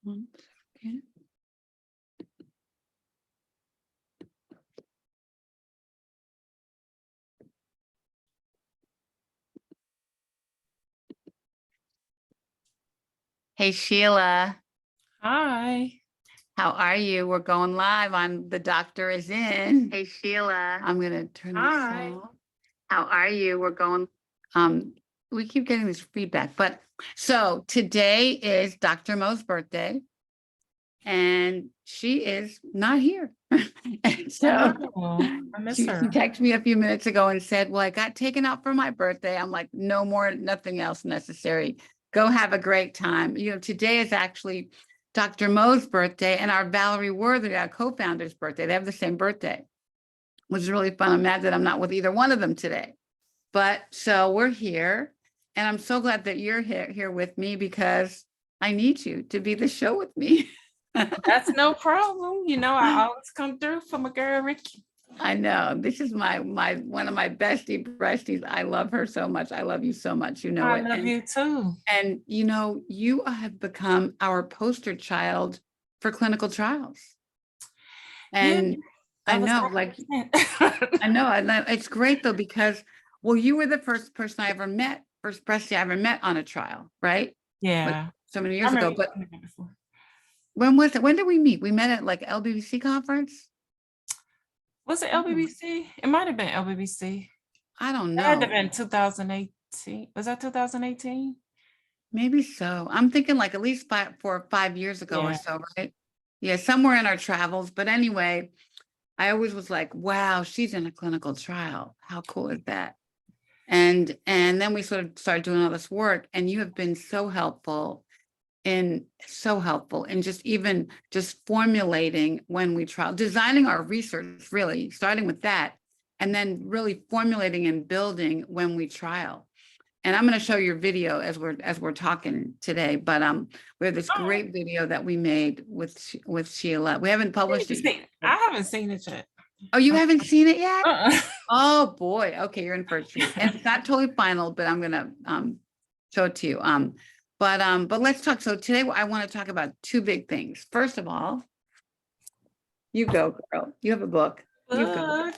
1 second. Hey, Sheila, Hi. how are you? We're going live on The Doctor Is In. Hey, Sheila. I'm gonna turn this Hi. off. How are you? We're going, um, we keep getting this feedback, but so today is Dr. Mo's birthday and she is not here. And so I miss she her. texted me a few minutes ago and said, well, I got taken out for my birthday. I'm like, no more, nothing else necessary. Go have a great time. You know, today is actually Dr. Mo's birthday and our Valerie Worthy, our co-founder's birthday. They have the same birthday, which is really fun. I'm mad that I'm not with either one of them today. But so we're here and I'm so glad that you're here with me because I need you to be the show with me. That's no problem. You know, I always come through for my girl Ricky. I know this is my one of my bestie breasties. I love her so much. I love you so much. You know I it. love you too. And you know, you have become our poster child for clinical trials. And Yeah, I that was know, like, I know it's great though, because well, you were the first person I ever met, first breastie I ever met on a trial, right? Like Yeah. so many I years ago. remember But before. when was it? When did we meet? We met at like LBBC conference. Was it LBBC? It might have been LBBC. I don't It had to know. have been 2018. Was that 2018? Maybe so. I'm thinking like at least 4 or 5 years ago or Yeah. so, right? Yeah, somewhere in our travels. But anyway, I always was like, wow, she's in a clinical trial. How cool is that? And then we sort of started doing all this work, and you have been so helpful in just even just formulating when we trial, designing our research, really starting with that, and then really formulating and building when we trial. And I'm going to show your video as we're talking today. But we have this Oh, great video that we made with Sheila. We haven't published it yet. I haven't seen it yet. Oh, you haven't seen it yet? Uh-uh. Oh boy. Okay, you're in for a treat. And it's not totally final, but I'm gonna show it to you. But let's talk. So today I want to talk about two big things. First of all, you go, girl. You have a book. You go. Look,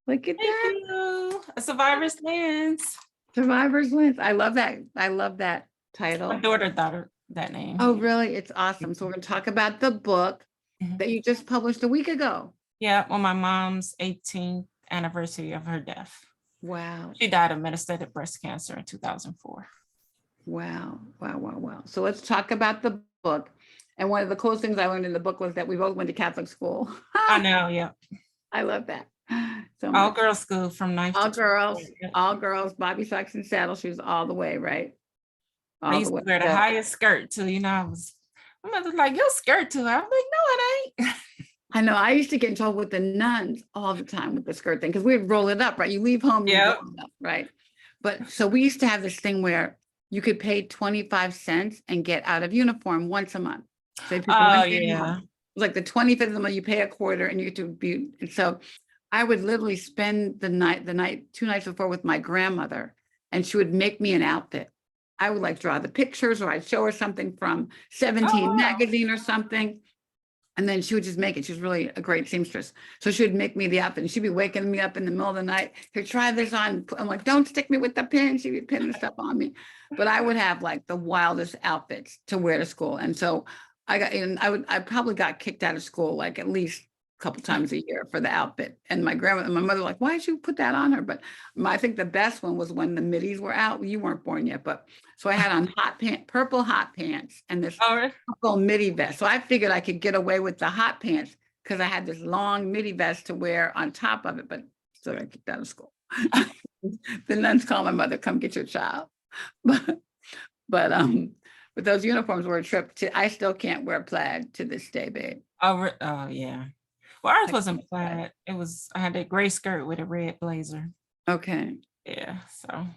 Look at thank that. you. A survivor's lens. Survivor's Lens. I love that. I love that My title. daughter thought that name. Oh, really? It's awesome. So we're going to talk about the book Mhm. that you just published a week ago. Yeah, on my mom's 18th anniversary of her death. Wow. She died of metastatic breast cancer in 2004. Wow. Wow. Wow. Wow. So let's talk about the book. And one of the coolest things I learned in the book was that we both went to Catholic school. I know, yeah. I love that so All much. girls school from 9th All to 12th girls, grade, yeah. all girls, Bobby socks and saddle shoes all the way, right? I All the used way. to wear the So, highest skirt too, you know. My mother's like, your skirt too. I'm like, no, it ain't. I know I used to get in trouble with the nuns all the time with the skirt thing because we'd roll it up, right? You leave home, you Yep. roll it up, right? But so we used to have this thing where you could pay 25 cents and get out of uniform once a month. So you pick Oh, one day a yeah. month. It was like the 25th of the month, you pay a quarter and you get to be. And so I would literally spend the night, 2 nights before with my grandmother, and she would make me an outfit. I would like draw the pictures, or I'd show her something from 17 Oh, wow. magazine or something. And then she would just make it. She was really a great seamstress. So she would make me the outfit and she'd be waking me up in the middle of the night. Here, try this on. I'm like, don't stick me with the pin. She'd be pinning stuff on me. But I would have like the wildest outfits to wear to school. And so I probably got kicked out of school like at least a couple times a year for the outfit. And my grandma and my mother were like, why did you put that on her? But I think the best one was when the middies were out. You weren't born yet, but so I had on purple hot pants and this Oh, really? purple midi vest. So I figured I could get away with the hot pants because I had this long midi vest to wear on top of it, but still got kicked out of school. The nuns called my mother, come get your child. But but those uniforms were a trip to, I still can't wear plaid to this day, babe. Oh, yeah. Well, ours I wasn't can't wear plaid. It was, I had a gray skirt with a red blazer. it. Okay. Yeah, so.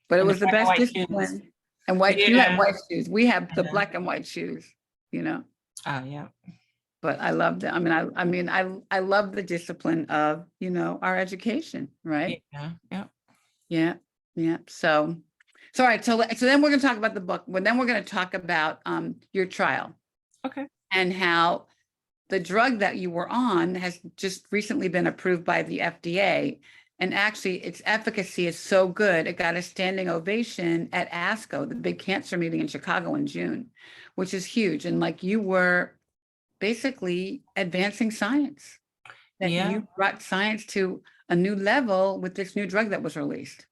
But it And the was the black and best white shoes. discipline. And white, you have Yeah. white shoes. We have the Uh-huh. black and white shoes, you know. Oh, yeah. But I love that. I love the discipline of, you know, our education, right? Yeah, yeah. Yeah, yeah. So all right. So then we're going to talk about the book. Well, then we're going to talk about your trial. Okay. and how the drug that you were on has just recently been approved by the FDA. And actually, its efficacy is so good, it got a standing ovation at ASCO, the big cancer meeting in Chicago in June, which is huge. And like you were basically advancing science, that Yeah. you brought science to a new level with this new drug that was released.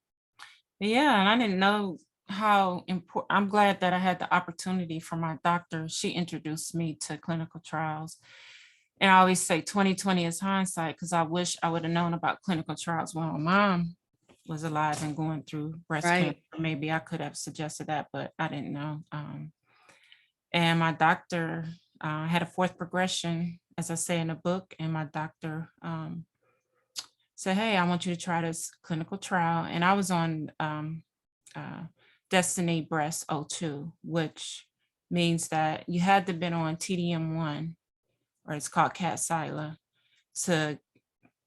Yeah. And I didn't know how important. I'm glad that I had the opportunity for my doctor. She introduced me to clinical trials. And I always say 2020 is hindsight, because I wish I would have known about clinical trials when my mom was alive and going through breast cancer. Right. Maybe I could have suggested that, but I didn't know. And my doctor had a fourth progression, as I say in the book. And my doctor said, "Hey, I want you to try this clinical trial." And I was on uh, Destiny Breast 02, which means that you had to been on TDM1, or it's called Kadcyla, to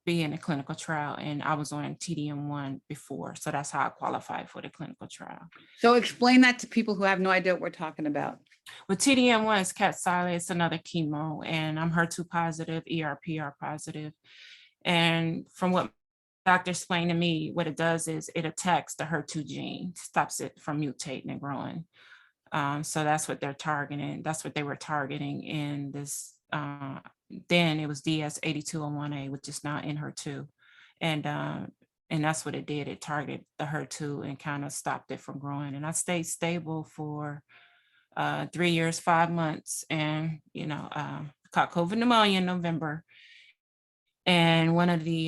be in a clinical trial. And I was on TDM1 before. So that's how I qualified for the clinical trial. So explain that to people who have no idea what we're talking about. With TDM1 is Kadcyla, it's another chemo, and I'm HER2 positive, ERPR positive. And from what doctor explained to me, what it does is it attacks the HER2 gene, stops it from mutating and growing. So that's what they're targeting. That's what they were targeting in this. Then it was DS8201A, which is now in HER2. And that's what it did. It targeted the HER2 and kind of stopped it from growing. And I stayed stable for 3 years, 5 months, and caught COVID pneumonia in November. And one of the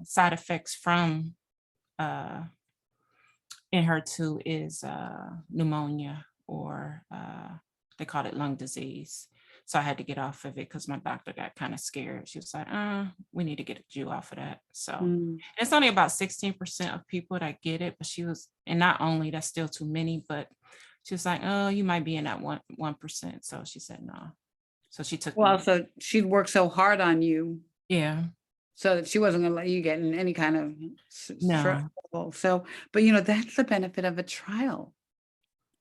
side effects from HER2 is pneumonia, or they call it lung disease. So I had to get off of it because my doctor got kind of scared. She was like, we need to get you off of that. So it's only about 16% of people that get it, but and not only that's still too many, but she was like, oh, you might be in that 1%. So she said no. So she took Well, me. so she worked so hard on you, Yeah. so that she wasn't gonna let you get in any kind of No. trouble. So, but that's the benefit of a trial.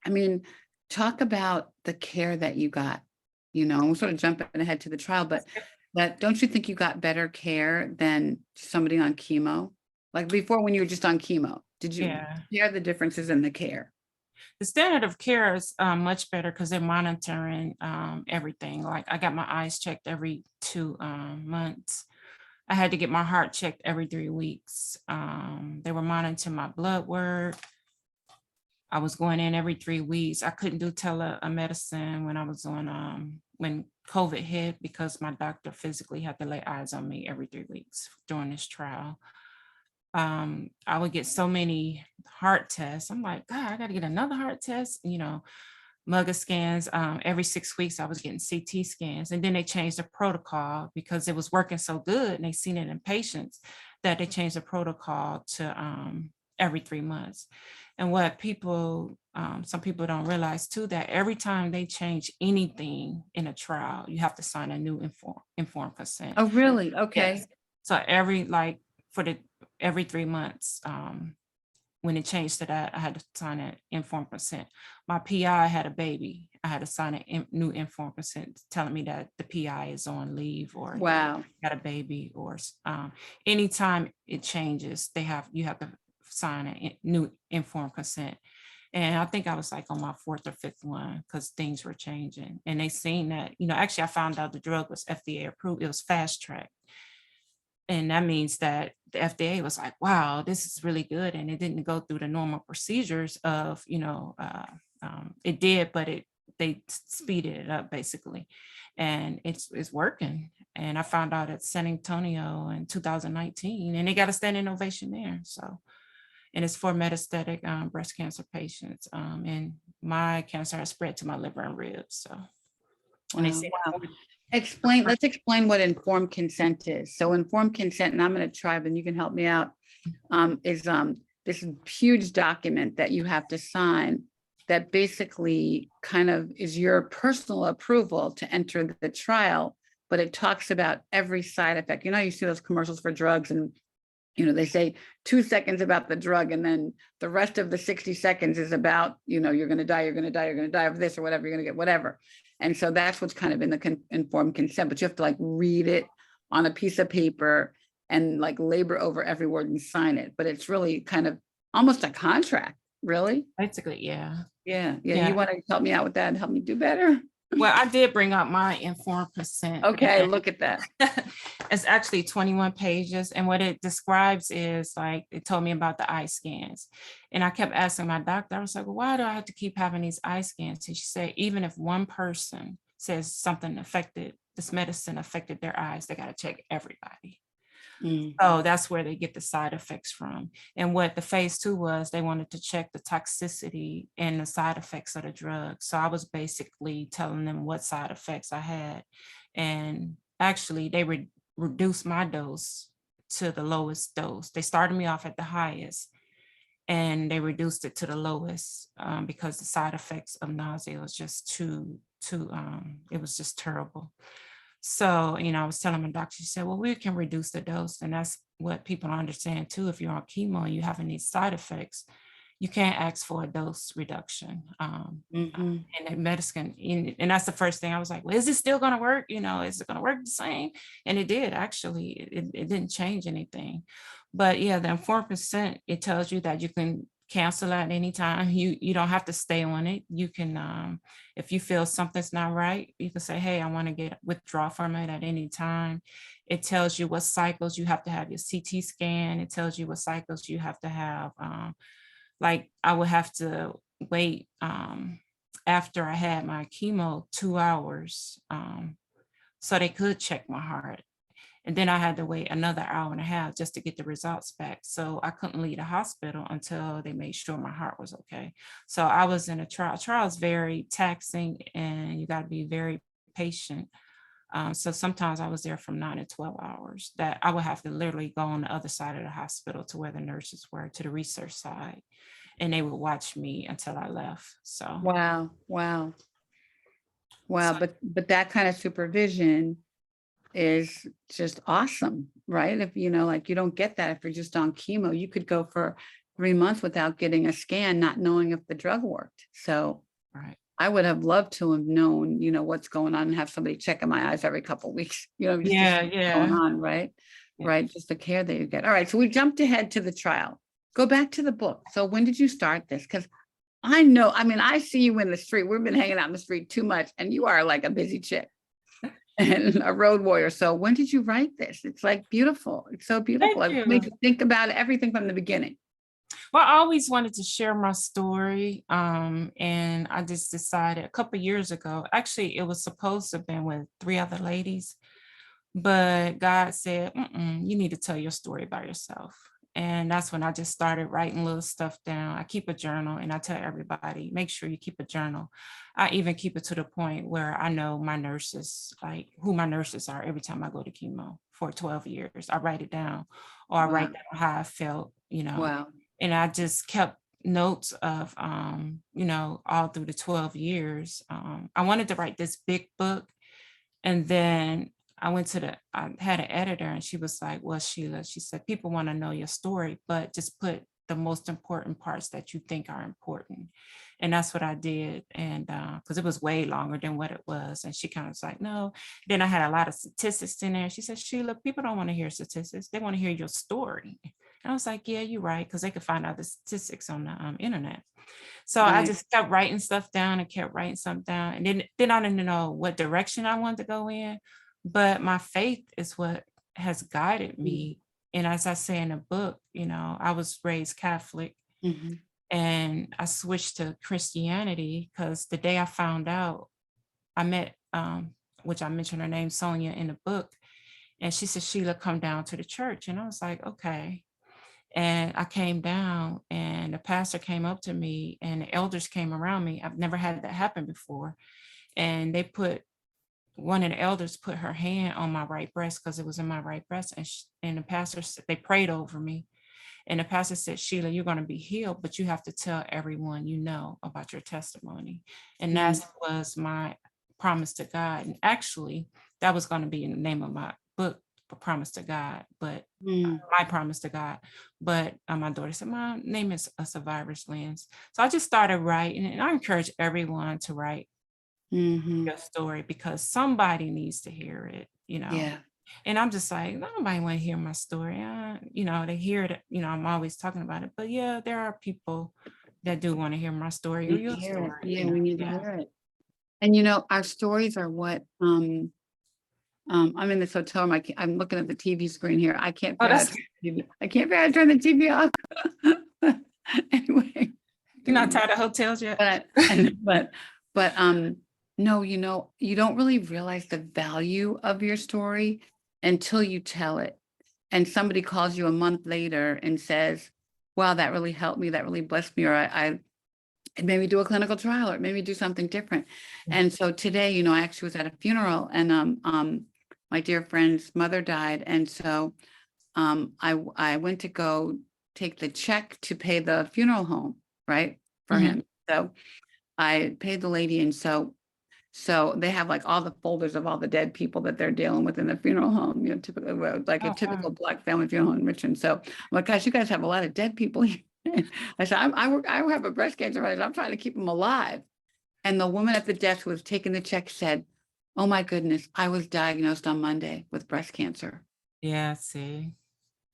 I mean, talk about the care that you got. I'm sort of jumping ahead to the trial, but don't you think you got better care than somebody on chemo? Like before, when you were just on chemo, did you Yeah. hear the differences in the care? The standard of care is much better because they're monitoring everything. Like I got my eyes checked every 2 months. I had to get my heart checked every 3 weeks. They were monitoring my blood work. I was going in every 3 weeks. I couldn't do telemedicine when I was on when COVID hit, because my doctor physically had to lay eyes on me every 3 weeks during this trial. I would get so many heart tests. I'm like, God, I got to get another heart test. MUGA scans. Every 6 weeks, I was getting CT scans, and then they changed the protocol because it was working so good, and they seen it in patients that they changed the protocol to every 3 months. And what some people don't realize too, that every time they change anything in a trial, you have to sign a new informed consent. Oh, really? Okay. Yes. So every 3 months, when it changed to that, I had to sign an informed consent. My PI had a baby. I had to sign a new informed consent telling me that the PI is on leave or Wow. got a baby, or anytime it changes, you have to sign a new informed consent. And I think I was like on my 4th or 5th one, because things were changing. And they seen that, actually I found out the drug was FDA approved. It was fast track. And that means that the FDA was like, wow, this is really good. And it didn't go through the normal procedures of, it did, but they speeded it up basically. And it's working. And I found out at San Antonio in 2019, and they got a standing ovation there. So, and it's for metastatic breast cancer patients. And my cancer has spread to my liver and ribs. So, and they say, Wow. Let's explain what informed consent is. So informed consent, and I'm going to try, and you can help me out, is this huge document that you have to sign that basically kind of is your personal approval to enter the trial, but it talks about every side effect. You see those commercials for drugs, and they say 2 seconds about the drug, and then the rest of the 60 seconds is about, you're going to die, you're going to die, you're going to die of this or whatever, you're going to get whatever. And so that's what's kind of in the informed consent, but you have to like read it on a piece of paper and like labor over every word and sign it. But it's really kind of almost a contract, really. Basically, yeah. Yeah. You Yeah. want to help me out with that and help me do better? Well, I did bring up my informed consent. Okay, look at that. It's actually 21 pages. And what it describes is like, it told me about the eye scans. And I kept asking my doctor, I was like, well, why do I have to keep having these eye scans? And she said, even if one person says something affected, this medicine affected their eyes, they got to check everybody. So that's where they get the side effects from. And what the phase 2 was, they wanted to check the toxicity and the side effects of the drug. So I was basically telling them what side effects I had. And actually, they reduced my dose to the lowest dose. They started me off at the highest, and they reduced it to the lowest because the side effects of nausea was just it was just terrible. So, I was telling my doctor, she said, well, we can reduce the dose. And that's what people don't understand too. If you're on chemo and you're having these side effects, you can't ask for a dose reduction. And that medicine, and that's the first thing I was like, well, is it still going to work? Is it going to work the same? And it did, actually. It didn't change anything. But yeah, the informed consent, it tells you that you can cancel at any time. You don't have to stay on it. You can, if you feel something's not right, you can say, hey, I want to withdraw from it at any time. It tells you what cycles you have to have your CT scan. It tells you what cycles you have to have. Like I would have to wait after I had my chemo 2 hours so they could check my heart. And then I had to wait another hour and a half just to get the results back. So I couldn't leave the hospital until they made sure my heart was okay. So I was in a trial. Trial is very taxing and you got to be very patient. So sometimes I was there from 9 to 12 hours that I would have to literally go on the other side of the hospital to where the nurses were, to the research side, and they would watch me until I left. So wow. So- But that kind of supervision is just awesome, right? If like you don't get that if you're just on chemo. You could go for 3 months without getting a scan, not knowing if the drug worked. So right. I would have loved to have known, what's going on and have somebody checking my eyes every couple of weeks, just to see what's going on, right? Yeah. Right. Just the care that you get. All right. So we jumped ahead to the trial. Go back to the book. So when did you start this? Because I see you in the street. We've been hanging out in the street too much, and you are like a busy chick and a road warrior. So when did you write this? It's like beautiful. It's so beautiful. Thank It makes you. you think about everything from the beginning. Well, I always wanted to share my story. And I just decided a couple of years ago, actually, it was supposed to have been with 3 other ladies, but God said, you need to tell your story by yourself. And that's when I just started writing little stuff down. I keep a journal and I tell everybody, make sure you keep a journal. I even keep it to the point where I know my nurses, like who my nurses are every time I go to chemo for 12 years. I write it down, or I write down how I felt, Wow. and I just kept notes of, all through the 12 years. I wanted to write this big book. And then I had an editor and she was like, well, Sheila, she said, people want to know your story, but just put the most important parts that you think are important. And that's what I did. And because it was way longer than what it was. And she kind of was like, no. Then I had a lot of statistics in there. She said, Sheila, people don't want to hear statistics. They want to hear your story. And I was like, yeah, you're right. Because they could find out the statistics on the internet. So I just kept writing stuff down and kept writing something down. And then I didn't know what direction I wanted to go in. But my faith is what has guided me. And as I say in the book, I was raised Catholic and I switched to Christianity because the day I found out, I met, which I mentioned her name, Sonia, in the book. And she said, Sheila, come down to the church. And I was like, okay. And I came down and the pastor came up to me and the elders came around me. I've never had that happen before. And one of the elders put her hand on my right breast because it was in my right breast. And the pastor said, they prayed over me. And the pastor said, Sheila, you're going to be healed, but you have to tell everyone you know about your testimony. And that was my promise to God. And actually, that was going to be in the name of my book, promise to God, but Mm, my promise to God. But my daughter said, "Mom, name is a survivor's lens." So I just started writing, and I encourage everyone to write mhm. your story because somebody needs to hear it, Yeah. And I'm just like, nobody want to hear my story. They hear it, I'm always talking about it. But yeah, there are people that do want to hear my story or Need to your hear it. story, Yeah, we need to Yeah. hear it. And our stories are what I'm in this hotel room. I'm looking at the TV screen here. I can't Oh, figure out how to that's turn the TV. I can't figure out how to turn the TV off. Anyway, you're not doing tired of hotels yet? but no, you don't really realize the value of your story until you tell it. And somebody calls you a month later and says, wow, that really helped me. That really blessed me. Or it made me do a clinical trial, or it made me do something different. Yeah. And so today, I actually was at a funeral, and my dear friend's mother died. And so I went to go take the check to pay the funeral home, right, for Mhm. him. So I paid the lady, and so they have like all the folders of all the dead people that they're dealing with in the funeral home, typically like a Oh, typical wow. Black family funeral in Richmond. So I'm like, gosh, you guys have a lot of dead people here. I said, I have a breast cancer, right? I'm trying to keep them alive. And the woman at the desk who was taking the check said, oh my goodness, I was diagnosed on Monday with breast cancer. Yeah, see,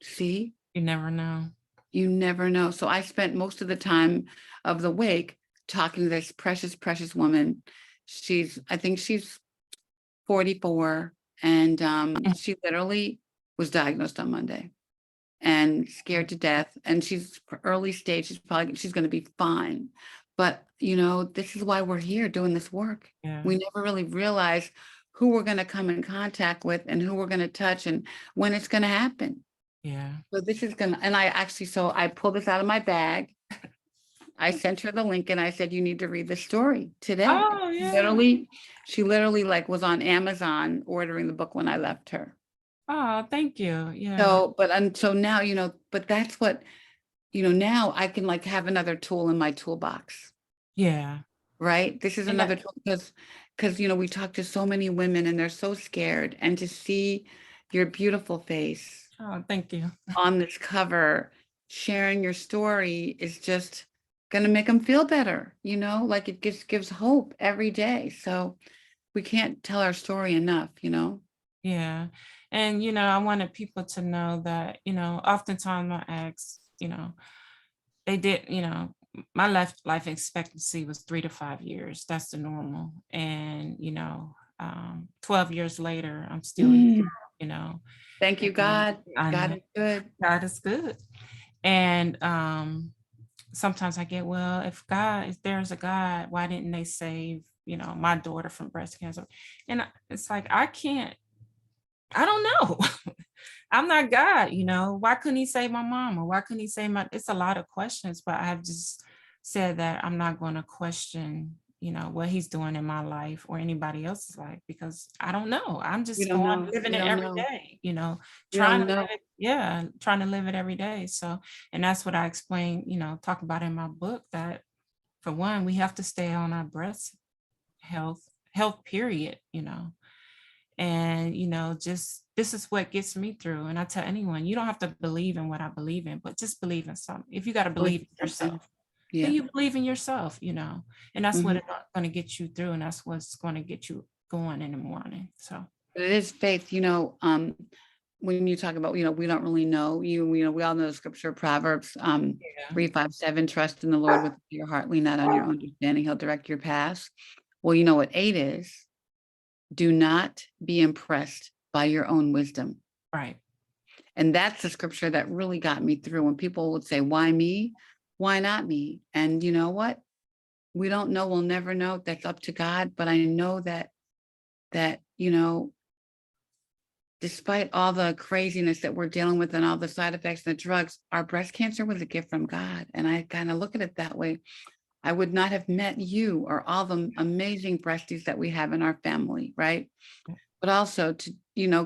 See? you never know. You never know. So I spent most of the time of the wake talking to this precious, precious woman. I think she's 44, and Mm, she literally was diagnosed on Monday and mm, scared to death. And she's early stage. She's going to be fine. But this is why we're here doing this work. yeah, We never really realize who we're going to come in contact with and who we're going to touch and when it's going to happen. yeah. So this is gonna, and I pulled this out of my bag. I sent her the link and I said, you need to read the story today. Oh, yeah. She literally like was on Amazon ordering the book when I left her. Oh, thank you. Yeah, So now, but that's what, now I can like have another tool in my toolbox, yeah. right? This is And another that, tool because we talk to so many women and they're so scared, and to see your beautiful face oh, thank you. on this cover sharing your story is just going to make them feel better, like it gives hope every day. So we can't tell our story enough. Yeah. And, I wanted people to know that, oftentimes I ask, they did, my life expectancy was 3 to 5 years. That's the normal. And, 12 years later, I'm still here, Mm, you know, thank you, and God. I God know is good. God is good. And sometimes I get, well, if there's a God, why didn't they save, my daughter from breast cancer? And it's like, I don't know. I'm not God, Why couldn't he save my mom? Or why couldn't he save it's a lot of questions, but I've just said that I'm not going to question, what he's doing in my life or anybody else's life because I don't know. I'm We just don't going know. living We it don't every know. day, We trying don't to know. live it, yeah, trying to live it every day. So, and that's what I explain, talk about in my book that for one, we have to stay on our breast health, period, and just this is what gets me through. And I tell anyone, you don't have to believe in what I believe in, but just believe in something. If you got to Believe believe in something. yourself, then Yeah. you believe in yourself, and that's what Mhm. it's going to get you through, and that's what's going to get you going in the morning. So But it is faith, when you talk about, we don't really know we all know the scripture, Proverbs, yeah, 3:5-7, trust in the Lord with your heart, lean not on your own understanding, he'll direct your paths. Well, you know what 8 is? Do not be impressed by your own wisdom. right, And that's the scripture that really got me through when people would say, why me? Why not me? And you know what? We don't know. We'll never know. That's up to God. But I know that despite all the craziness that we're dealing with and all the side effects and the drugs, our breast cancer was a gift from God. And I kind of look at it that way. I would not have met you or all the amazing breasties that we have in our family, right? yeah, But also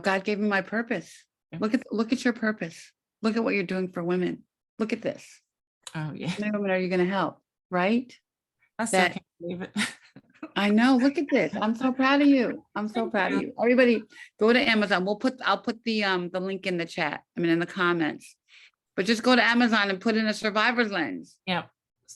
God gave me my purpose. yeah. Look at your purpose. Look at what you're doing for women. Look at this. Oh yeah. How many women are you going to help? Right? I still That can't believe it. I know. Look at this. I'm so proud of you. I'm so Thank proud of you. you. Everybody go to Amazon. I'll put the link in the chat. I mean, in the comments. But just go to Amazon and put in a survivor's lens Yep.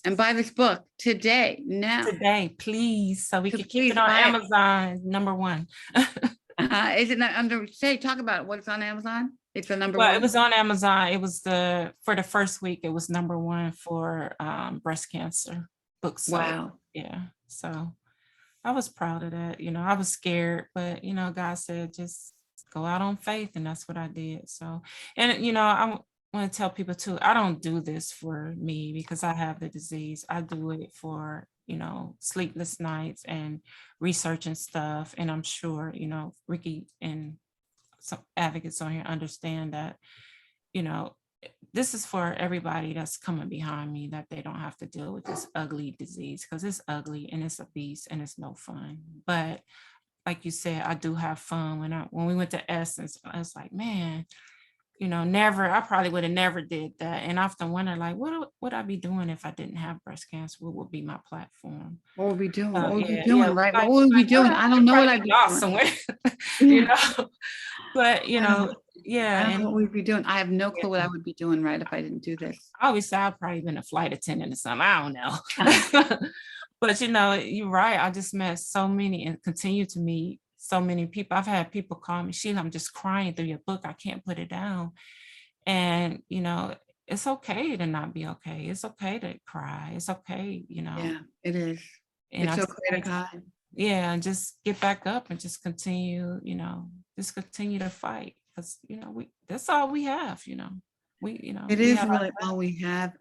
and buy this book today, now. Today, please, so we So can keep please it on buy it. Amazon, #1. Is it not under, talk about it. What's on Amazon? It's the number Well, one. it was on Amazon. It was for the first week, it was #1 for breast cancer book sold. Wow. Yeah. So I was proud of that. I was scared, but God said just go out on faith, and that's what I did. So, and I want to tell people too, I don't do this for me because I have the disease. I do it for sleepless nights and researching stuff. And I'm sure Ricky and some advocates on here understand that this is for everybody that's coming behind me, that they don't have to deal with this ugly disease, because it's ugly and it's a beast and it's no fun. But like you said, I do have fun. When we went to Essence, I was like, man, I probably would have never did that. And I often wonder, like, what would I be doing if I didn't have breast cancer? What would be my platform? What would we doing? What would we Yeah, doing, right? What would we doing? I don't know what I'd be off doing. somewhere, but yeah. I don't know And what we'd be doing. I have no clue what I would be doing, right, if I didn't do this. obviously I've probably been a flight attendant or something. I don't know. But you're right. I just met so many and continue to meet so many people. I've had people call me, Sheila, I'm just crying through your book. I can't put it down. And it's okay to not be okay. It's okay to cry. It's okay, Yeah, it is. And It's I okay to cry. yeah, and just get back up and just continue, just continue to fight, because that's all we have. It we is have really all we have.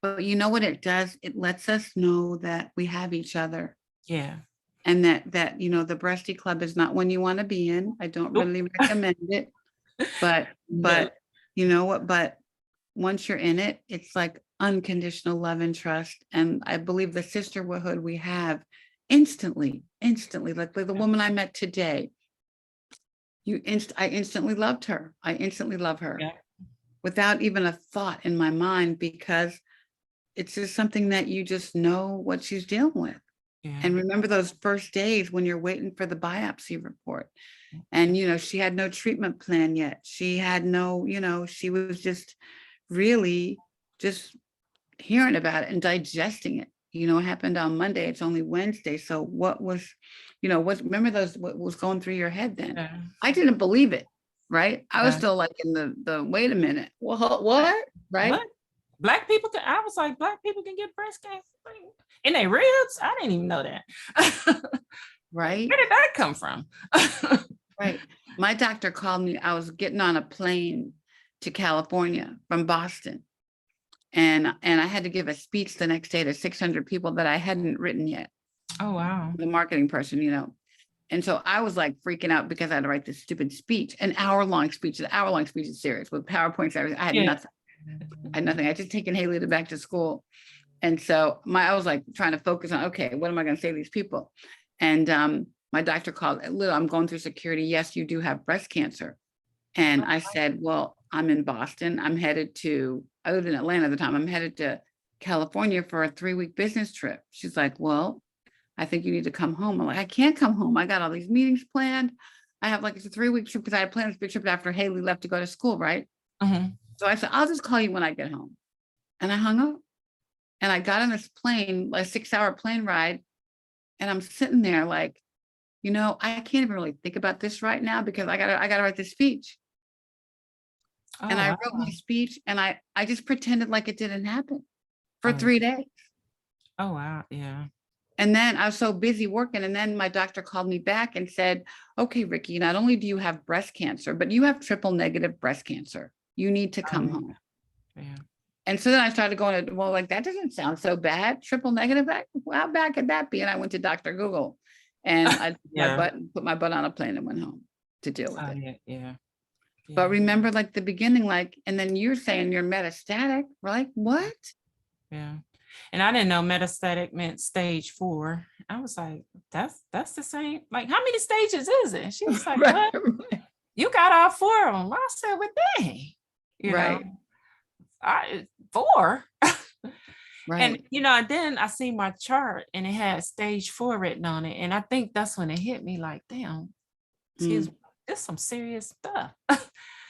But you know what it does? It lets us know that we have each other, yeah. and that the Breasty Club is not one you want to be in. I don't Nope. really recommend it. But No. you know what? But once you're in it, it's like unconditional love and trust. And I believe the sisterhood we have instantly, like the woman I met today, I instantly loved her. I instantly love her Yeah. without even a thought in my mind, because it's just something that you just know what she's dealing with. Yeah. And remember those first days when you're waiting for the biopsy report, and she had no treatment plan yet. She had no, she was just really just hearing about it and digesting it. It happened on Monday. It's only Wednesday. So what was, what was going through your head then? Yeah. I didn't believe it, right? I was Yeah. still like in the wait a minute. Well, what? Right? What? Black people I was like, Black people can get breast cancer in their ribs? I didn't even know that. Right? Where did that come from? Right. My doctor called me. I was getting on a plane to California from Boston. And I had to give a speech the next day to 600 people that I hadn't written yet. Oh, wow. The marketing person, And so I was like freaking out because I had to write this stupid speech, an hour-long speech is serious with PowerPoints. I had nothing. I had nothing. I just taken Haley back to school. And so I was like trying to focus on, okay, what am I going to say to these people? And my doctor called, I'm going through security. Yes, you do have breast cancer. And I said, well, I'm in Boston. I lived in Atlanta at the time. I'm headed to California for a 3-week business trip. She's like, well, I think you need to come home. I'm like, I can't come home. I got all these meetings planned. I have it's a 3-week trip because I had planned this big trip after Haley left to go to school, right? Mm-hmm. So I said, I'll just call you when I get home. And I hung up. And I got on this plane, a 6-hour plane ride. And I'm sitting there like, I can't even really think about this right now because I gotta write this speech. Oh, and I wow. wrote my speech and I just pretended like it didn't happen for 3 days. Oh, wow. Yeah. And then I was so busy working. And then my doctor called me back and said, okay, Ricky, not only do you have breast cancer, but you have triple negative breast cancer. You need to come home. Yeah. And so then I started going, well, like, that doesn't sound so bad. Triple negative, how bad could that be? And I went to Dr. Google and I put my butt on a plane and went home to deal with it. Yeah. But remember, like the beginning, and then you're saying you're metastatic. We're like, what? Yeah. And I didn't know metastatic meant stage 4. I was like, that's the same. Like, how many stages is it? She was like, what? You got all 4 of them. I said, well, dang. 4. And, Right. and then I see my chart and it had stage 4 written on it. And I think that's when it hit me like, damn, excuse Mm. me, this some serious stuff.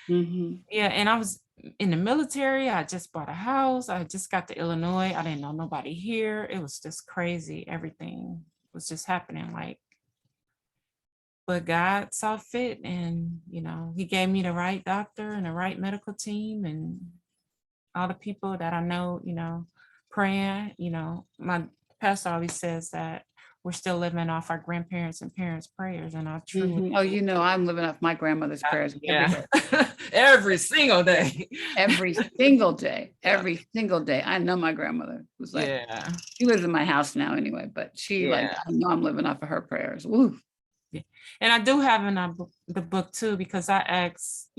Mm-hmm. Yeah, and I was in the military. I just bought a house. I just got to Illinois. I didn't know nobody here. It was just crazy. Everything was just happening like, but God saw fit and, he gave me the right doctor and the right medical team and all the people that I know, praying, my pastor always says that we're still living off our grandparents and parents' prayers. And I truly, Mm-hmm. Oh, I'm living off my grandmother's prayers every yeah, day. every single day. Every single day. Yeah. Every single day. I know my grandmother was like, Yeah. she lives in my house now anyway, but she like, Yeah. I know I'm living off of her prayers. Woo. Yeah. And I do have in the book too, because I asked,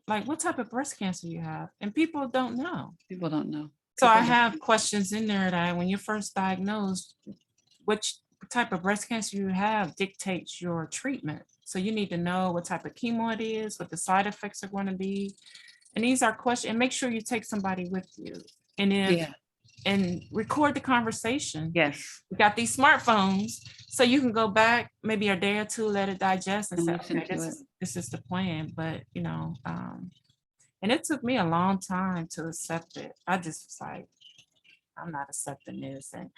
like what type of breast cancer you have, and people don't know. People don't know. So I People don't. have questions in there that when you're first diagnosed, which type of breast cancer you have dictates your treatment. So you need to know what type of chemo it is, what the side effects are going to be. And these are questions, and make sure you take somebody with you. Yeah. And record the conversation. Yes. We got these smartphones, so you can go back maybe a day or two, let it digest, and And say, listen okay, to it. this is the plan. But and it took me a long time to accept it. I just was like, I'm not accepting this, and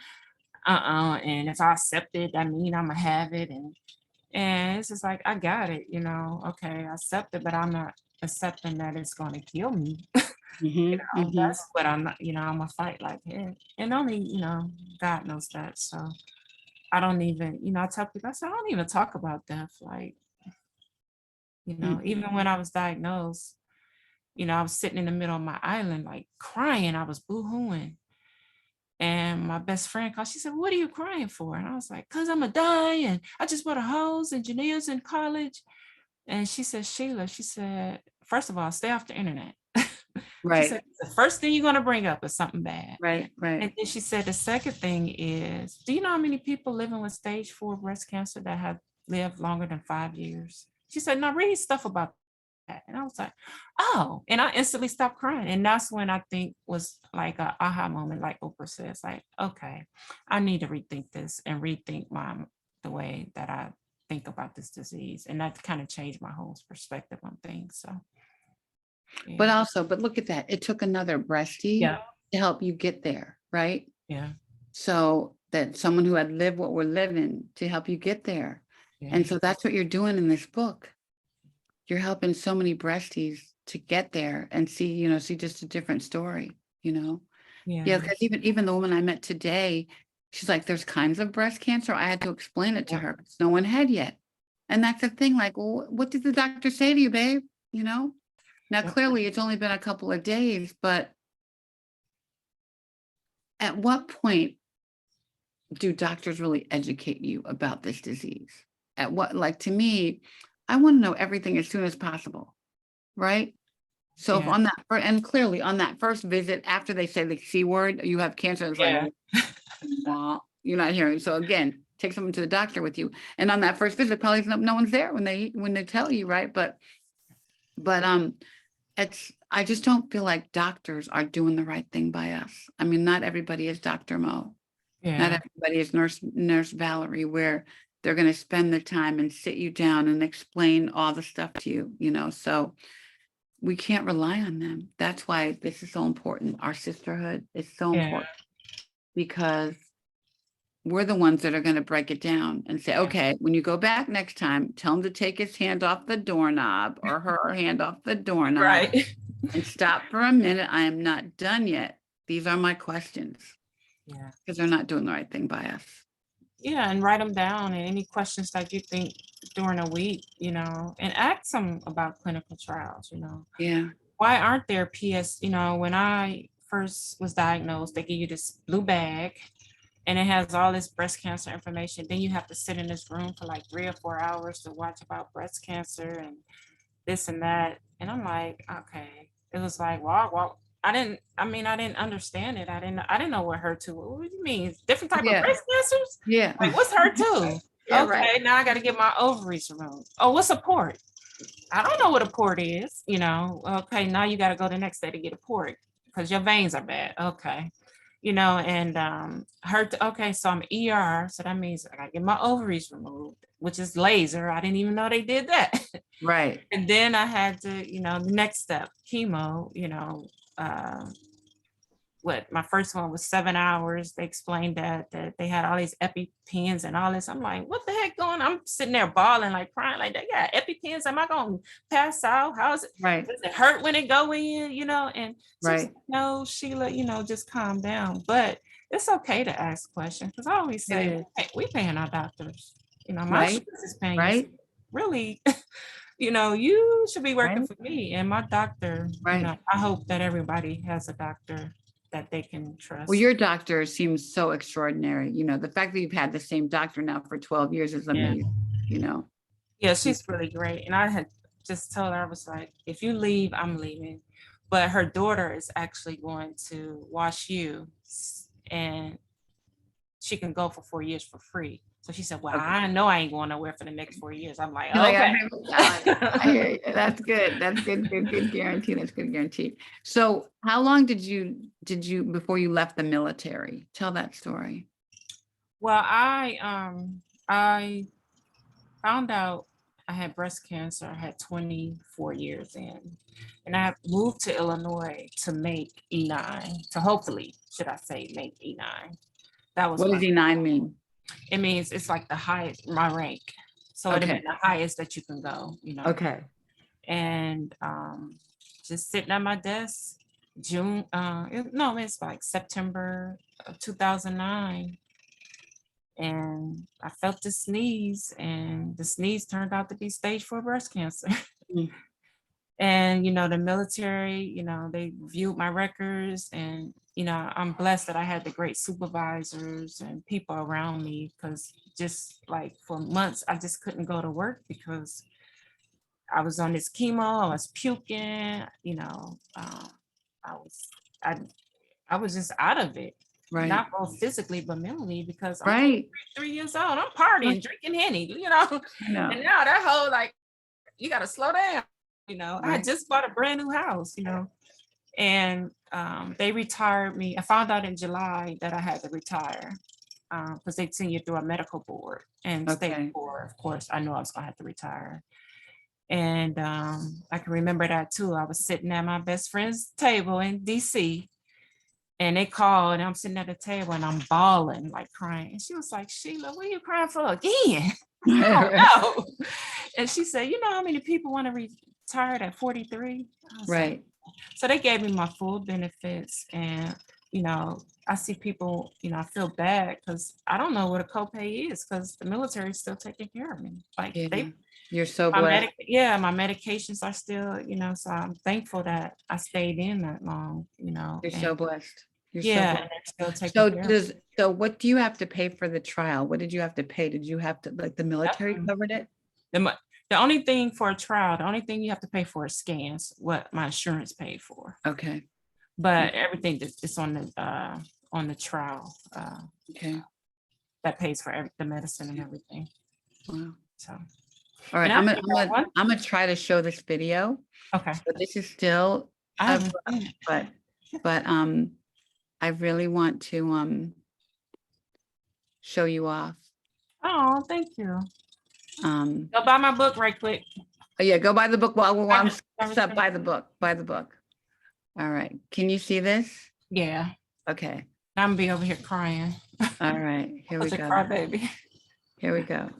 and if I accept it, that means I'm gonna have it, and it's just like I got it, okay, I accept it, but I'm not accepting that it's gonna kill me. Mm-hmm. Mm-hmm. That's what I'm not, I'm gonna fight like it. And only, God knows that. So I don't even, I tell people, I said, I don't even talk about death. Like, Mm-hmm. even when I was diagnosed, I was sitting in the middle of my island, like crying. I was boo-hooing. And my best friend called, she said, what are you crying for? And I was like, because I'm a die and I just bought a house and Jania's in college. And she said, Sheila, she said, first of all, stay off the internet. She Right. said, the first thing you're going to bring up is something bad. Right. Right. And then she said, the second thing is, do you know how many people living with stage 4 breast cancer that have lived longer than 5 years? She said, no, read stuff about that. And I was like, oh, and I instantly stopped crying. And that's when I think was like a aha moment, like Oprah says, like, okay, I need to rethink this and rethink the way that I think about this disease. And that kind of changed my whole perspective on things. So, yeah. But look at that. It took another breastie Yeah. to help you get there. Right. Yeah. So that someone who had lived what we're living to help you get there. Yeah. And so that's what you're doing in this book. You're helping so many breasties to get there and see just a different story, Yeah, Yeah. because even the woman I met today, she's like, there's kinds of breast cancer. I had to explain it to Yeah. her because no one had yet. And that's the thing, like, well, what did the doctor say to you, babe? Now, Yep. clearly it's only been a couple of days, but at what point do doctors really educate you about this disease? At what, like, to me, I want to know everything as soon as possible, right? So if Yeah. on that, and clearly on that first visit, after they say the C word, you have cancer, it's like, Yeah. wow, you're not hearing. So again, take someone to the doctor with you. And on that first visit, probably no one's there when they tell you, right? But I just don't feel like doctors are doing the right thing by us. I mean, not everybody is Dr. Mo. Not Yeah. everybody is Nurse Valerie, where they're going to spend their time and sit you down and explain all the stuff to you, so we can't rely on them. That's why this is so important. Our sisterhood is so Yeah. important because we're the ones that are going to break it down and say, okay, when you go back next time, tell him to take his hand off the doorknob or her hand off the doorknob Right. and stop for a minute. I am not done yet. These are my questions. Yeah. Because they're not doing the right thing by us. Yeah. And write them down, and any questions that you think during a week, and ask them about clinical trials, Yeah. Why aren't there when I first was diagnosed, they give you this blue bag and it has all this breast cancer information. Then you have to sit in this room for like 3 or 4 hours to watch about breast cancer and this and that. And I'm like, okay. It was like, well, I didn't understand it. I didn't know what HER2, what do you mean? Different type of Yeah. breast cancers? Yeah. Like, what's HER2? Yeah, Okay, right. now I got to get my ovaries removed. Oh, what's a port? I don't know what a port is, Okay, now you got to go the next day to get a port because your veins are bad. Okay. and okay, so I'm ER, so that means I gotta get my ovaries removed, which is laser. I didn't even know they did that. Right. And then I had to, the next step, chemo, uh, my first one was 7 hours. They explained that they had all these EpiPens and all this. I'm like, what the heck going on? I'm sitting there bawling, like crying, like they got EpiPens. Am I going to pass out? How's it? Right. Does it hurt when it go in? And she was Right. like, no, Sheila, just calm down. But it's okay to ask questions, because I always say, hey, we paying our doctors. My Right. insurance is paying. Right. Really, you should be working Right. for me and my doctor. Right. I hope that everybody has a doctor that they can trust. Well, your doctor seems so extraordinary. The fact that you've had the same doctor now for 12 years is amazing, Yeah, she's really great. And I had just told her, I was like, if you leave, I'm leaving. But her daughter is actually going to Wash U, and she can go for 4 years for free. So she said, well, Okay. I know I ain't going nowhere for the next 4 years. I'm like, You're like, okay. I hear you. That's good. That's good. Good guarantee. That's good guarantee. So how long did you before you left the military? Tell that story. Well, I found out I had breast cancer. I had 24 years in, and I moved to Illinois to make E9, to hopefully, should I say, make E9. That was What does E9 mean? It means it's like the highest, my rank. So it'd Okay. be the highest that you can go, Okay. And just sitting at my desk, it's like September of 2009. And I felt the sneeze, and the sneeze turned out to be stage 4 breast cancer. Mm. And, the military, they viewed my records, and, I'm blessed that I had the great supervisors and people around me, because just like for months, I just couldn't go to work because I was on this chemo, I was puking, I was just out of it. Right. Not both physically, but mentally, because I'm Right. 3 years old. I'm partying, drinking Henny, I know. And now that whole, like, you got to slow down, I Right. just bought a brand new house, and they retired me. I found out in July that I had to retire, because they send you through a medical board. And Okay. stage 4, of course, I knew I was going to have to retire. And I can remember that too. I was sitting at my best friend's table in DC, and they called, and I'm sitting at the table, and I'm bawling, like crying. And she was like, Sheila, what are you crying for again? No. And she said, you know how many people want to retire at 43? Right. Like, so they gave me my full benefits. And, I see people, I feel bad because I don't know what a copay is, because the military is still taking care of me. Like You're so blessed. my medications are still, so I'm thankful that I stayed in that long, You're so blessed. You're yeah, so and they're still So taking care of me. so what do you have to pay for the trial? What did you have to pay? Did you have to, like, the military covered it? The only thing for a trial, the only thing you have to pay for is scans, what my insurance paid for. Okay. But everything is on the trial. Okay. That pays for the medicine and everything. Wow. So, all right. and I'm gonna try to show this video. okay. But this is still, I haven't seen it. but I really want to show you off. Oh, thank you. Go buy my book right quick. Oh yeah, go buy the book while I'm up. Buy the book. Buy the book. All right. Can you see this? Yeah. Okay. I'm gonna be over here crying. All right. Here we go. Cry baby. Here we go.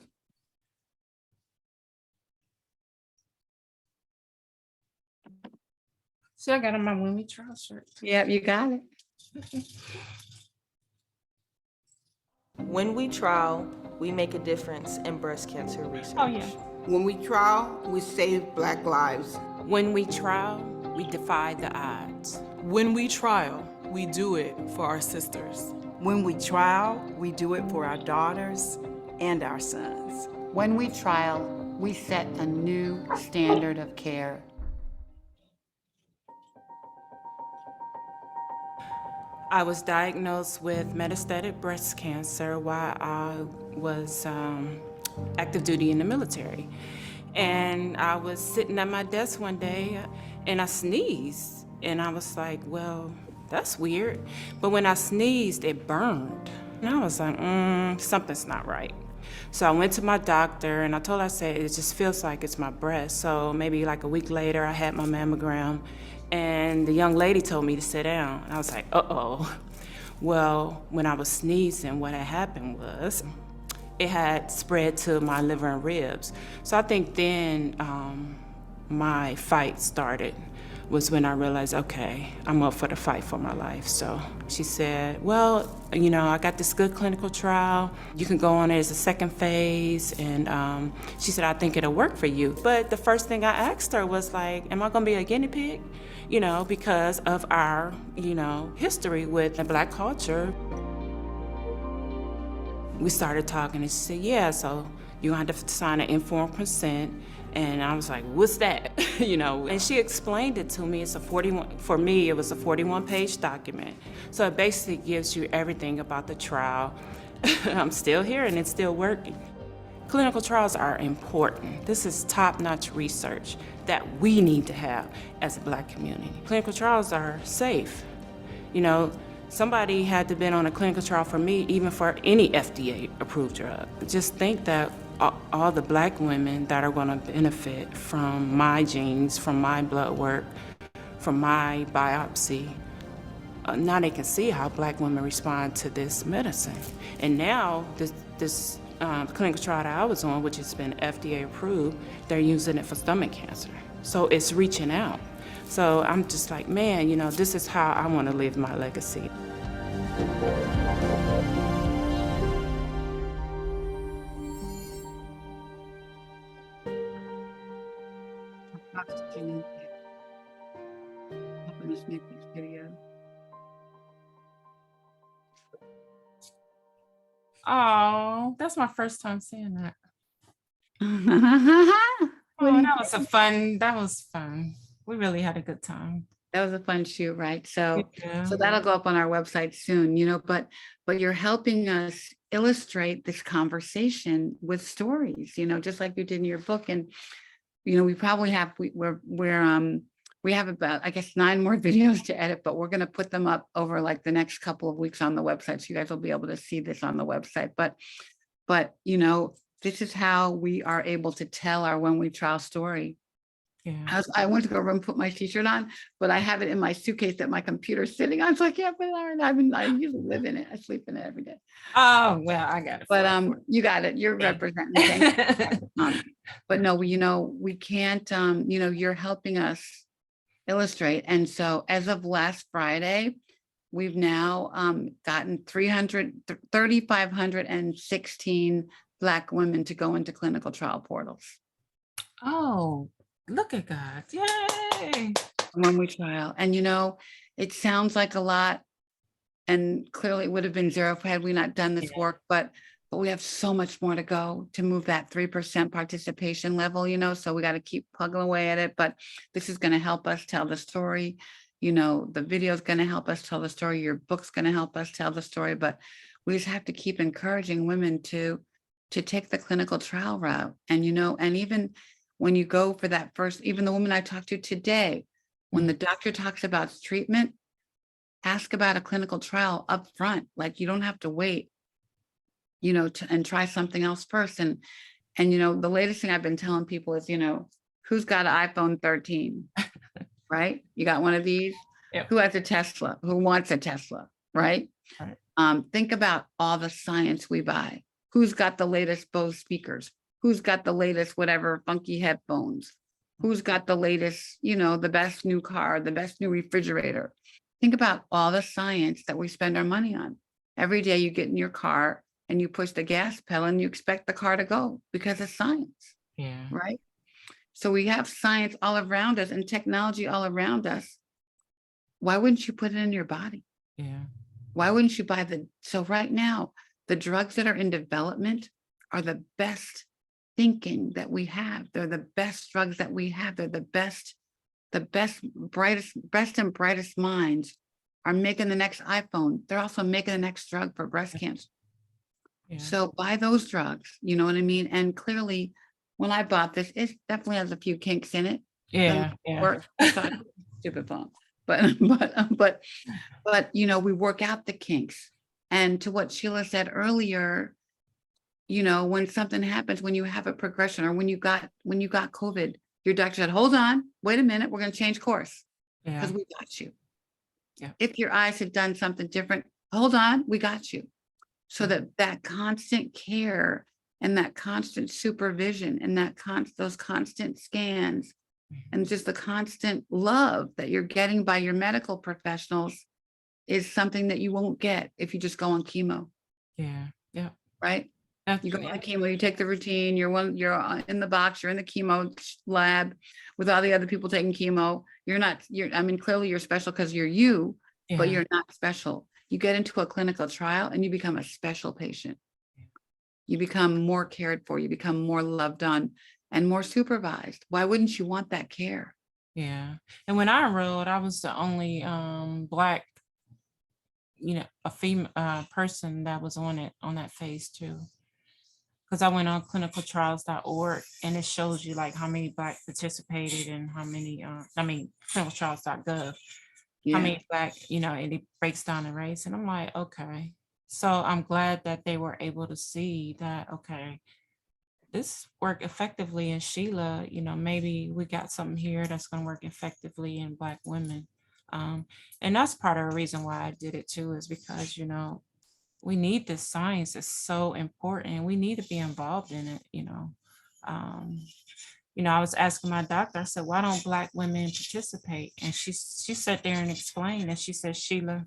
See, I got on my When We Trial shirt. Yep, you got it. When we trial, we make a difference in breast cancer research. Oh yeah. When we trial, we save Black lives. When we trial, we defy the odds. When we trial, we do it for our sisters. When we trial, we do it for our daughters and our sons. When we trial, we set a new standard of care. I was diagnosed with metastatic breast cancer while I was active duty in the military. And I was sitting at my desk one day and I sneezed. And I was like, well, that's weird. But when I sneezed, it burned. And I was like, something's not right. So I went to my doctor and I told her, I said, it just feels like it's my breast. So maybe like a week later, I had my mammogram and the young lady told me to sit down. And I was like, uh-oh. Well, when I was sneezing, what had happened was it had spread to my liver and ribs. So I think then my fight started, was when I realized, okay, I'm up for the fight for my life. So she said, well, you know, I got this good clinical trial. You can go on it as a second phase. And she said, I think it'll work for you. But the first thing I asked her was like, am I gonna be a guinea pig? You know, because of our, you know, history with the Black culture. We started talking and she said, yeah, so you're gonna have to sign an informed consent. And I was like, what's that? You know, and she explained it to me. It's a 41, for me, it was a 41-page document. So it basically gives you everything about the trial. I'm still here and it's still working. Clinical trials are important. This is top-notch research that we need to have as a Black community. Clinical trials are safe. You know, somebody had to been on a clinical trial for me, even for any FDA-approved drug. Just think that all the Black women that are going to benefit from my genes, from my blood work, from my biopsy, now they can see how Black women respond to this medicine. And now this clinical trial that I was on, which has been FDA approved, they're using it for stomach cancer. So it's reaching out. So I'm just like, man, you know, this is how I want to live my legacy. Oxygen. Helping us make this video. Oh, that's my first time seeing that. What do Oh, you that was fun. We really had a good time. That was a fun shoot, right? So Yeah. that'll go up on our website soon, you know, but you're helping us illustrate this conversation with stories, you know, just like you did in your book. And, you know, we probably have, we have about, I guess, 9 more videos to edit, but we're going to put them up over like the next couple of weeks on the website. So you guys will be able to see this on the website. But, you know, this is how we are able to tell our When We Trial story. Yeah. I went to go and put my t-shirt on, but I have it in my suitcase that my computer's sitting on, so I can't put it on. I usually live in it. I sleep in it every day. Oh, well, I got it. But you got it. You're representing. Thank you. But no, you know, we can't. You know, you're helping us illustrate, and so as of last Friday, we've now gotten 3,516 Black women to go into clinical trial portals. Oh, look at God. Yay. When we trial. And you know, it sounds like a lot, and clearly it would have been 0 had we not done this work, but we have so much more to go to move that 3% participation level, you know, so we got to keep plugging away at it. But this is going to help us tell the story. You know, the video is going to help us tell the story. Your book's going to help us tell the story, but we just have to keep encouraging women to take the clinical trial route. And, you know, and even when you go for that first, even the woman I talked to today, when the doctor talks about treatment, ask about a clinical trial up front. Like, you don't have to wait, you know, and try something else first. And, you know, the latest thing I've been telling people is, you know, who's got an iPhone 13, right? You got one of these? Yep. Who has a Tesla? Who wants a Tesla, right? Right. Think about all the science we buy. Who's got the latest Bose speakers? Who's got the latest whatever funky headphones? Who's got the latest, you know, the best new car, the best new refrigerator? Think about all the science that we spend our money on. Every day you get in your car and you push the gas pedal and you expect the car to go because of science. Yeah. Right? So we have science all around us and technology all around us. Why wouldn't you put it in your body? Yeah. Why wouldn't you buy so right now, the drugs that are in development are the best thinking that we have. They're the best drugs that we have. They're the best, best and brightest minds are making the next iPhone. They're also making the next drug for breast cancer. Yeah. So buy those drugs, you know what I mean? And clearly when I bought this, it definitely has a few kinks in it. Yeah. Yeah. Stupid phone. but, but, you know, we work out the kinks. And to what Sheila said earlier, you know, when something happens, when you have a progression, or when you got COVID, your doctor said, hold on, wait a minute, we're going to change course Yeah. because we got you. Yeah. If your eyes had done something different, hold on, we got you. So that constant care and that constant supervision and those constant scans and just the constant love that you're getting by your medical professionals is something that you won't get if you just go on chemo, Yeah. Yeah. right? You go Yeah. on chemo, you take the routine, you're in the box, you're in the chemo lab with all the other people taking chemo. I mean, clearly you're special because you're you, but Yeah. you're not special. You get into a clinical trial and you become a special patient. You become more cared for, you become more loved on and more supervised. Why wouldn't you want that care? Yeah. And when I enrolled, I was the only Black, you know, a female person that was on that phase 2. Because I went on clinicaltrials.org and it shows you like how many Black participated and how many, clinicaltrials.gov, how Yeah. many Black, you know, and it breaks down the race. And I'm like, okay. So I'm glad that they were able to see that, okay, this worked effectively in Sheila, you know, maybe we got something here that's going to work effectively in Black women. And that's part of the reason why I did it too, is because, you know, we need this science. It's so important. We need to be involved in it, you know. You know, I was asking my doctor, I said, why don't Black women participate? And she sat there and explained, and she said, Sheila,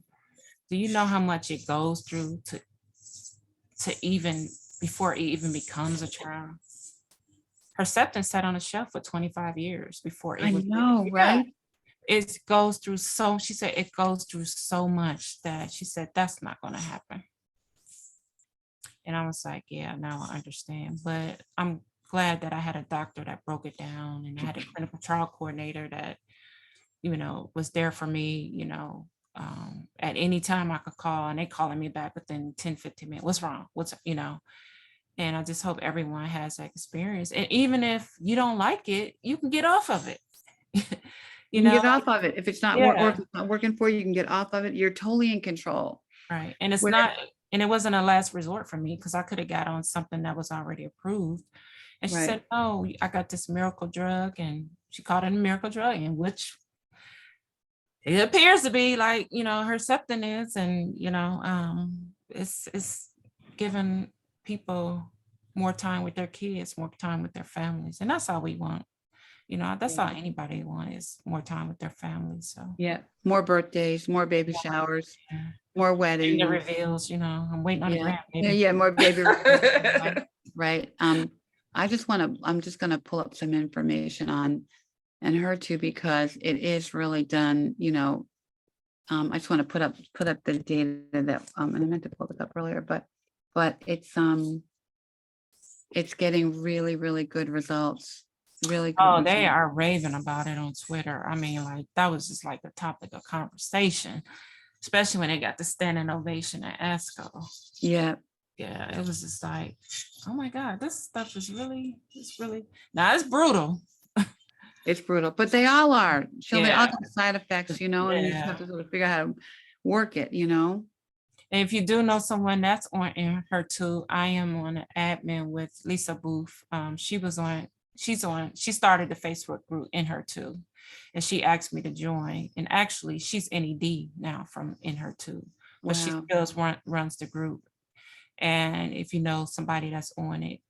do you know how much it goes through to even, before it even becomes a trial? Herceptin sat on a shelf for 25 years before it I was. know, Yeah. right? It goes through she said it goes through so much that she said that's not going to happen. And I was like, yeah, now I understand. But I'm glad that I had a doctor that broke it down, and I had a clinical trial coordinator that, you know, was there for me, you know, at any time I could call, and they calling me back within 10, 15 minutes. What's wrong? You know, and I just hope everyone has that experience. And even if you don't like it, you can get off of it. You can get off of it. If it's not, or Yeah. if it's not working for you, you can get off of it. You're totally in control. Right. And it's Where- not, and it wasn't a last resort for me, because I could have got on something that was already approved. And she Right. said, no, I got this miracle drug, and she called it a miracle drug, in which it appears to be like, you know, Herceptin is, and, you know, it's giving people more time with their kids, more time with their families. And that's all we want. You know, that's all anybody wants, is more time with their families. So Yeah. More birthdays, more baby showers, yeah. more And the weddings. reveals, you know, I'm waiting on the Yeah. grant. Yeah. More baby. Right. I'm just going to pull up some information on and her too, because it is really done, you know. I just want to put up the data that, and I meant to pull this up earlier, but it's getting really, really good results. Really good. Oh, they results. are raving about it on Twitter. I mean, like, that was just like the topic of conversation, especially when they got the standing ovation at ASCO. Yeah. Yeah, it was just like, oh my God, this stuff is really, now it's brutal. It's brutal, but they all are. So they all Yeah. got side effects, you know, and you just have to sort of figure out how to work it, you know. And if you do know someone that's on HER2, I am on an admin with Lisa Booth. She started the Facebook group HER2, and she asked me to join. And actually, she's NED now from HER2, but she Wow. still runs the group. And if you know somebody that's on it,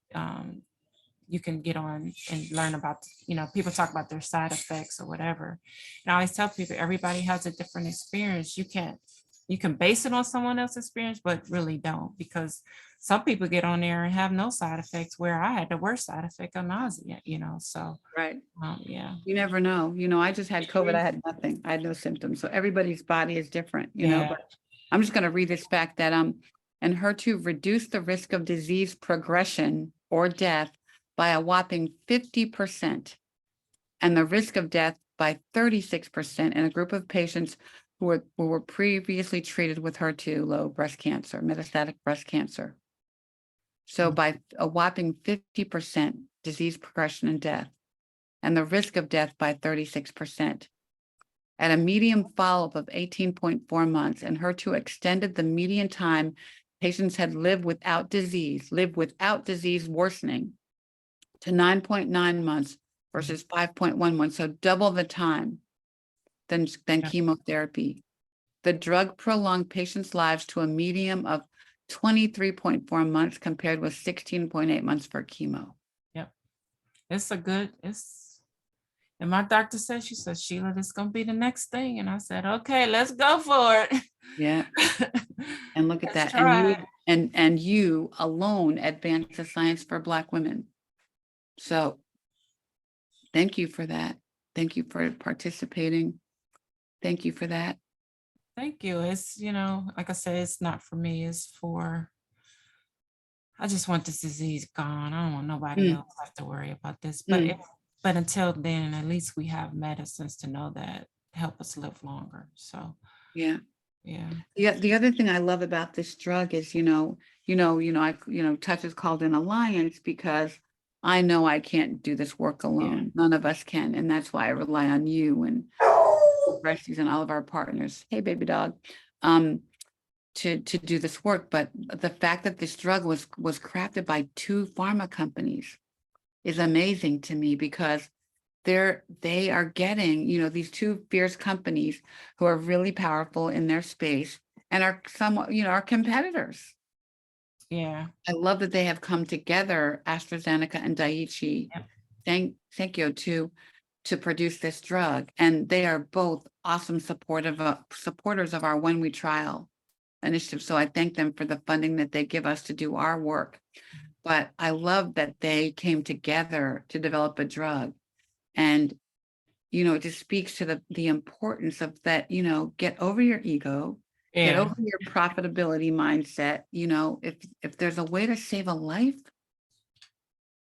you can get on and learn about, you know, people talk about their side effects or whatever. And I always tell people, everybody has a different experience. You can base it on someone else's experience, but really don't, because some people get on there and have no side effects, where I had the worst side effect of nausea, you know, so. Right. Yeah. You never know. You know, I just had COVID. I had nothing. I had no symptoms. So everybody's body is different, you know, Yeah. but I'm just going to read this fact that, and HER2 reduced the risk of disease progression or death by a whopping 50%, and the risk of death by 36% in a group of patients who were previously treated with HER2 low breast cancer, metastatic breast cancer. So by a whopping 50% disease progression and death, and the risk of death by 36%. at a median follow-up of 18.4 months, and HER2 extended the median time patients had lived without disease worsening to 9.9 months versus 5.1 months, so double the time than chemotherapy. The drug prolonged patients' lives to a median of 23.4 months compared with 16.8 months for chemo. Yep. And my doctor said, she said, Sheila, this is going to be the next thing. And I said, okay, let's go for it. Yeah. And look at Let's that. And you, try. and you alone advanced the science for Black women. So thank you for that. Thank you for participating. Thank you for that. Thank you. It's, like I said, it's not for me. I just want this disease gone. I don't want nobody else to have to worry about this. But until then, at least we have medicines to know that help us live longer. So Yeah. yeah. The other thing I love about this drug is, Touch is called an alliance because I know I can't do this work alone. None of us can. And that's why I rely on you and Rescues and all of our partners. Hey, baby dog. To do this work. But the fact that this drug was crafted by 2 pharma companies is amazing to me, because they are getting, these 2 fierce companies who are really powerful in their space and are somewhat, our competitors. Yeah. I love that they have come together, AstraZeneca and Daiichi, thank you, to produce this drug. And they are both awesome supporters of our When We Trial initiative. So I thank them for the funding that they give us to do our work. But I love that they came together to develop a drug. And, it just speaks to the importance of that, get over your ego, get over your profitability mindset. If there's a way to save a life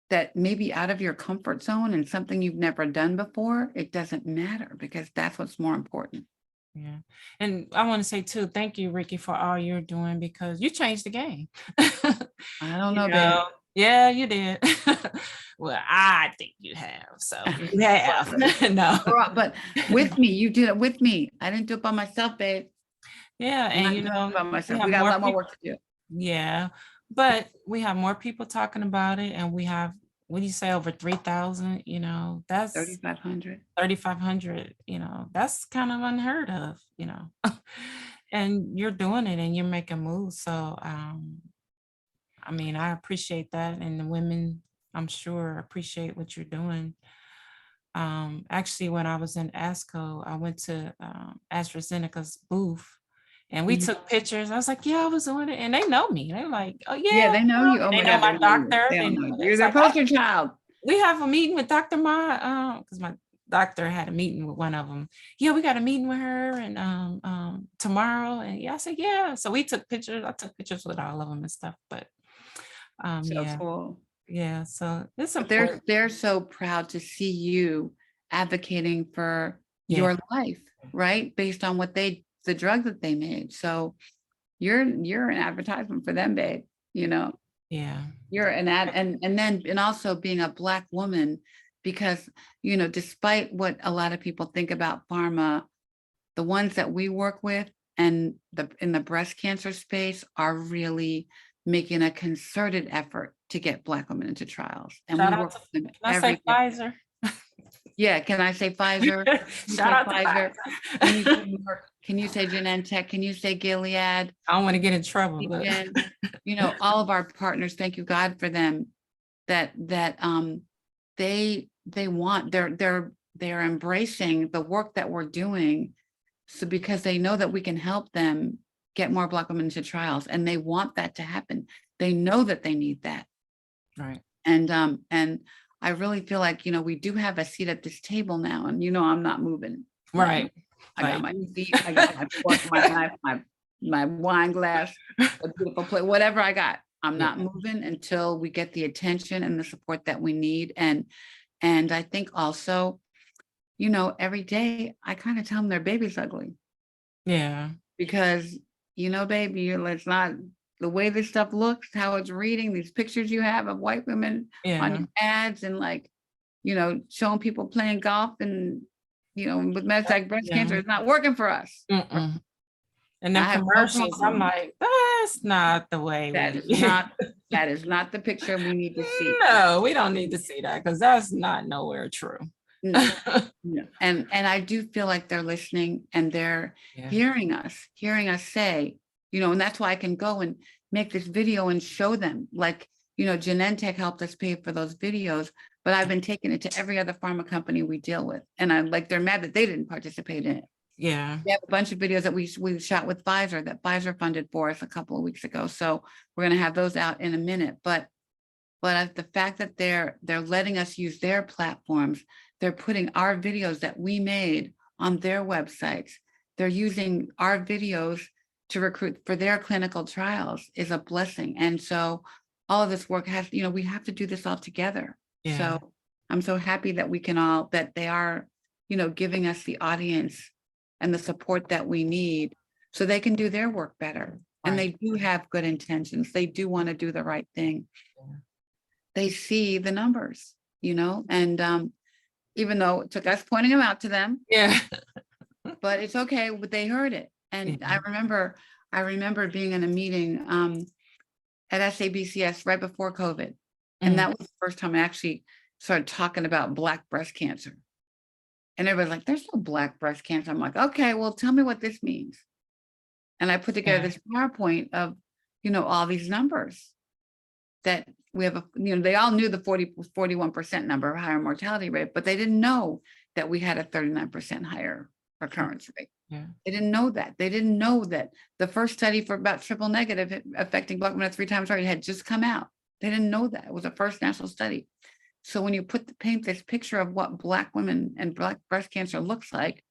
that may be out of your comfort zone and something you've never done before, it doesn't matter, because that's what's more important. Yeah. And I want to say too, thank you, Ricky, for all you're doing, because you changed the game. I don't know, babe. Yeah, you did. Well, I think you have. So you have. No. But with me, you did it with me. I didn't do it by myself, babe. Yeah. And by myself. we We have got a lot more people. work to do. Yeah. But we have more people talking about it, and we have, what do you say, over 3,000, that's 3,500. 3,500, that's kind of unheard of, and you're doing it and you're making moves. So, I appreciate that. And the women, I'm sure, appreciate what you're doing. Actually, when I was in ASCO, I went to AstraZeneca's booth and we took pictures. I was like, yeah, I was doing it. And they know me. They're like, oh, yeah. They know you. Oh, They my know God. my doctor. They They know know you. You're it's their like, poster child. we have a meeting with Dr. Ma, because my doctor had a meeting with one of them. Yeah, we got a meeting with her and tomorrow. And I said, yeah. So we took pictures. I took pictures with all of them and stuff. But So cool. Yeah. So it's But important. they're so proud to see you advocating for your life, right? Based on the drug that they made. So you're an advertisement for them, babe. Yeah. You're an ad, and also being a Black woman, because despite what a lot of people think about pharma, the ones that we work with and in the breast cancer space are really making a concerted effort to get Black women into trials. And Shout we out work to, with them can I every say day. Pfizer? Yeah, can I say Pfizer? Shout out to Pfizer. Pfizer. Can you say Genentech? Can you say Gilead? I don't want to get in trouble. But All of our partners, thank you God for them, that they want, they're embracing the work that we're doing. So because they know that we can help them get more Black women into trials, and they want that to happen. They know that they need that. Right. And I really feel like, we do have a seat at this table now, and I'm not moving. Right. I got my seat, I got my fork, my knife, my wine glass, a beautiful plate, whatever I got. I'm not moving until we get the attention and the support that we need. And I think also, every day I kind of tell them their baby's ugly. Yeah. Because, baby, it's not the way this stuff looks, how it's reading, these pictures you have of white women on your ads, and showing people playing golf and you know, with metastatic breast Yeah. cancer, it's not working for us. Mm-mm. And I then have no commercials, I'm problem. like, that's not the way That we is not, that is not the picture we need to see. No, we don't need to see that because that's not nowhere true. No, no. And I do feel like they're listening and they're Yeah. hearing us say, you know, and that's why I can go and make this video and show them, like, you know, Genentech helped us pay for those videos, but I've been taking it to every other pharma company we deal with. And I'm like, they're mad that they didn't participate in it. Yeah. We have a bunch of videos that we shot with Pfizer that Pfizer funded for us a couple of weeks ago. So we're going to have those out in a minute. But the fact that they're letting us use their platforms, they're putting our videos that we made on their websites. They're using our videos to recruit for their clinical trials is a blessing. And so all of this work has, you know, we have to do this all together. Yeah. So I'm so happy that we can all, that they are, you know, giving us the audience and the support that we need so they can do their work better. And they do have good intentions. They do want to do the right thing. Yeah. They see the numbers, you know, and even though it took us pointing them out to them, Yeah. but it's okay, but they heard it. And Yeah. I remember being in a meeting at SABCS right before COVID. And that was the first time I actually started talking about Black breast cancer. And everybody's like, there's no Black breast cancer. I'm like, okay, well, tell me what this means. And I put together this PowerPoint of, you know, all these numbers that we have, you know, they all knew the 41% number of higher mortality rate, but they didn't know that we had a 39% higher recurrence rate. Yeah. They didn't know that. They didn't know that the first study for about triple negative affecting Black women at 3 times higher had just come out. They didn't know that. It was the first national study. So when you paint this picture of what Black women and Black breast cancer looks like,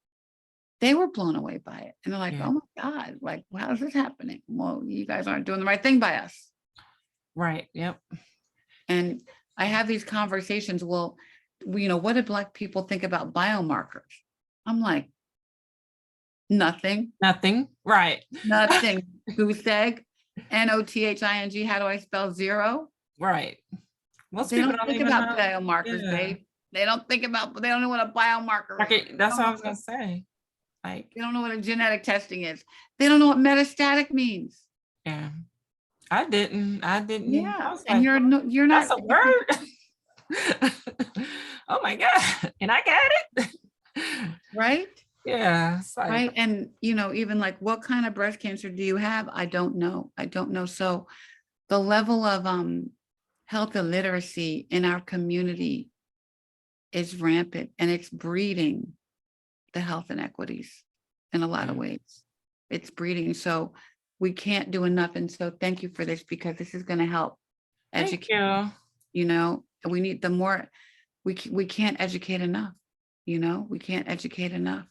they were blown away by it. And they're like, oh my God, like, how is this happening? Well, you guys aren't doing the right thing by us. Right. Yep. And I have these conversations. Well, you know, what did Black people think about biomarkers? I'm like, nothing. Nothing. Right. Nothing. Goose egg, NOTHING. How do I spell zero? Right. Most They people don't don't think even about know. biomarkers, Yeah. babe. They don't think about, they don't know what a biomarker Like is. that's what I was gonna say. Like, They don't know what a genetic testing is. They don't know what metastatic means. yeah. I didn't. I Yeah. was And like, you're not. that's a word. Oh my God. And I got it. Right? Yeah. It's like, Right. And, you know, even like, what kind of breast cancer do you have? I don't know. I don't know. So the level of health illiteracy in our community is rampant, and it's breeding the health inequities in a lot of ways. It's breeding. So we can't do enough. And so thank you for this, because this is going to help thank educate, you. you know, and we need the more, we can't educate enough, you know, we can't educate enough.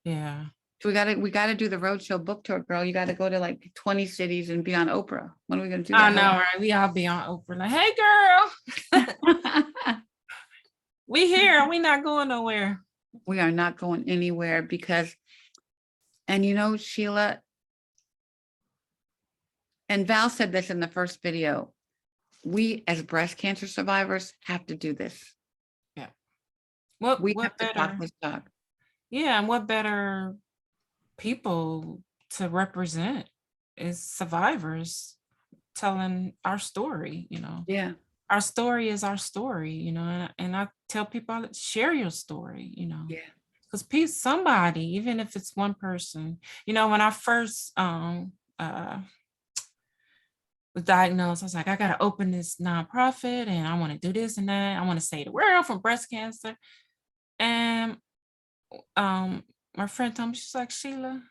Yeah. So we gotta do the roadshow book tour, girl. You gotta go to like 20 cities and be on Oprah. When are we gonna do I that? know, right? We all be on Oprah like, hey girl, we here. We not going nowhere. We are not going anywhere because, and you know, Sheila, and Val said this in the first video, we as breast cancer survivors have to do this. What We what have to better? talk this talk. Yeah, and what better people to represent is survivivors telling our story, you know. Yeah. Our story is our story, you know, and I tell people, share your story, you know. Yeah. Because somebody, even if it's one person, you know, when I first was diagnosed, I was like, I gotta open this nonprofit and I want to do this and that. I want to save the world from breast cancer. And my friend told me, she's like, Sheila,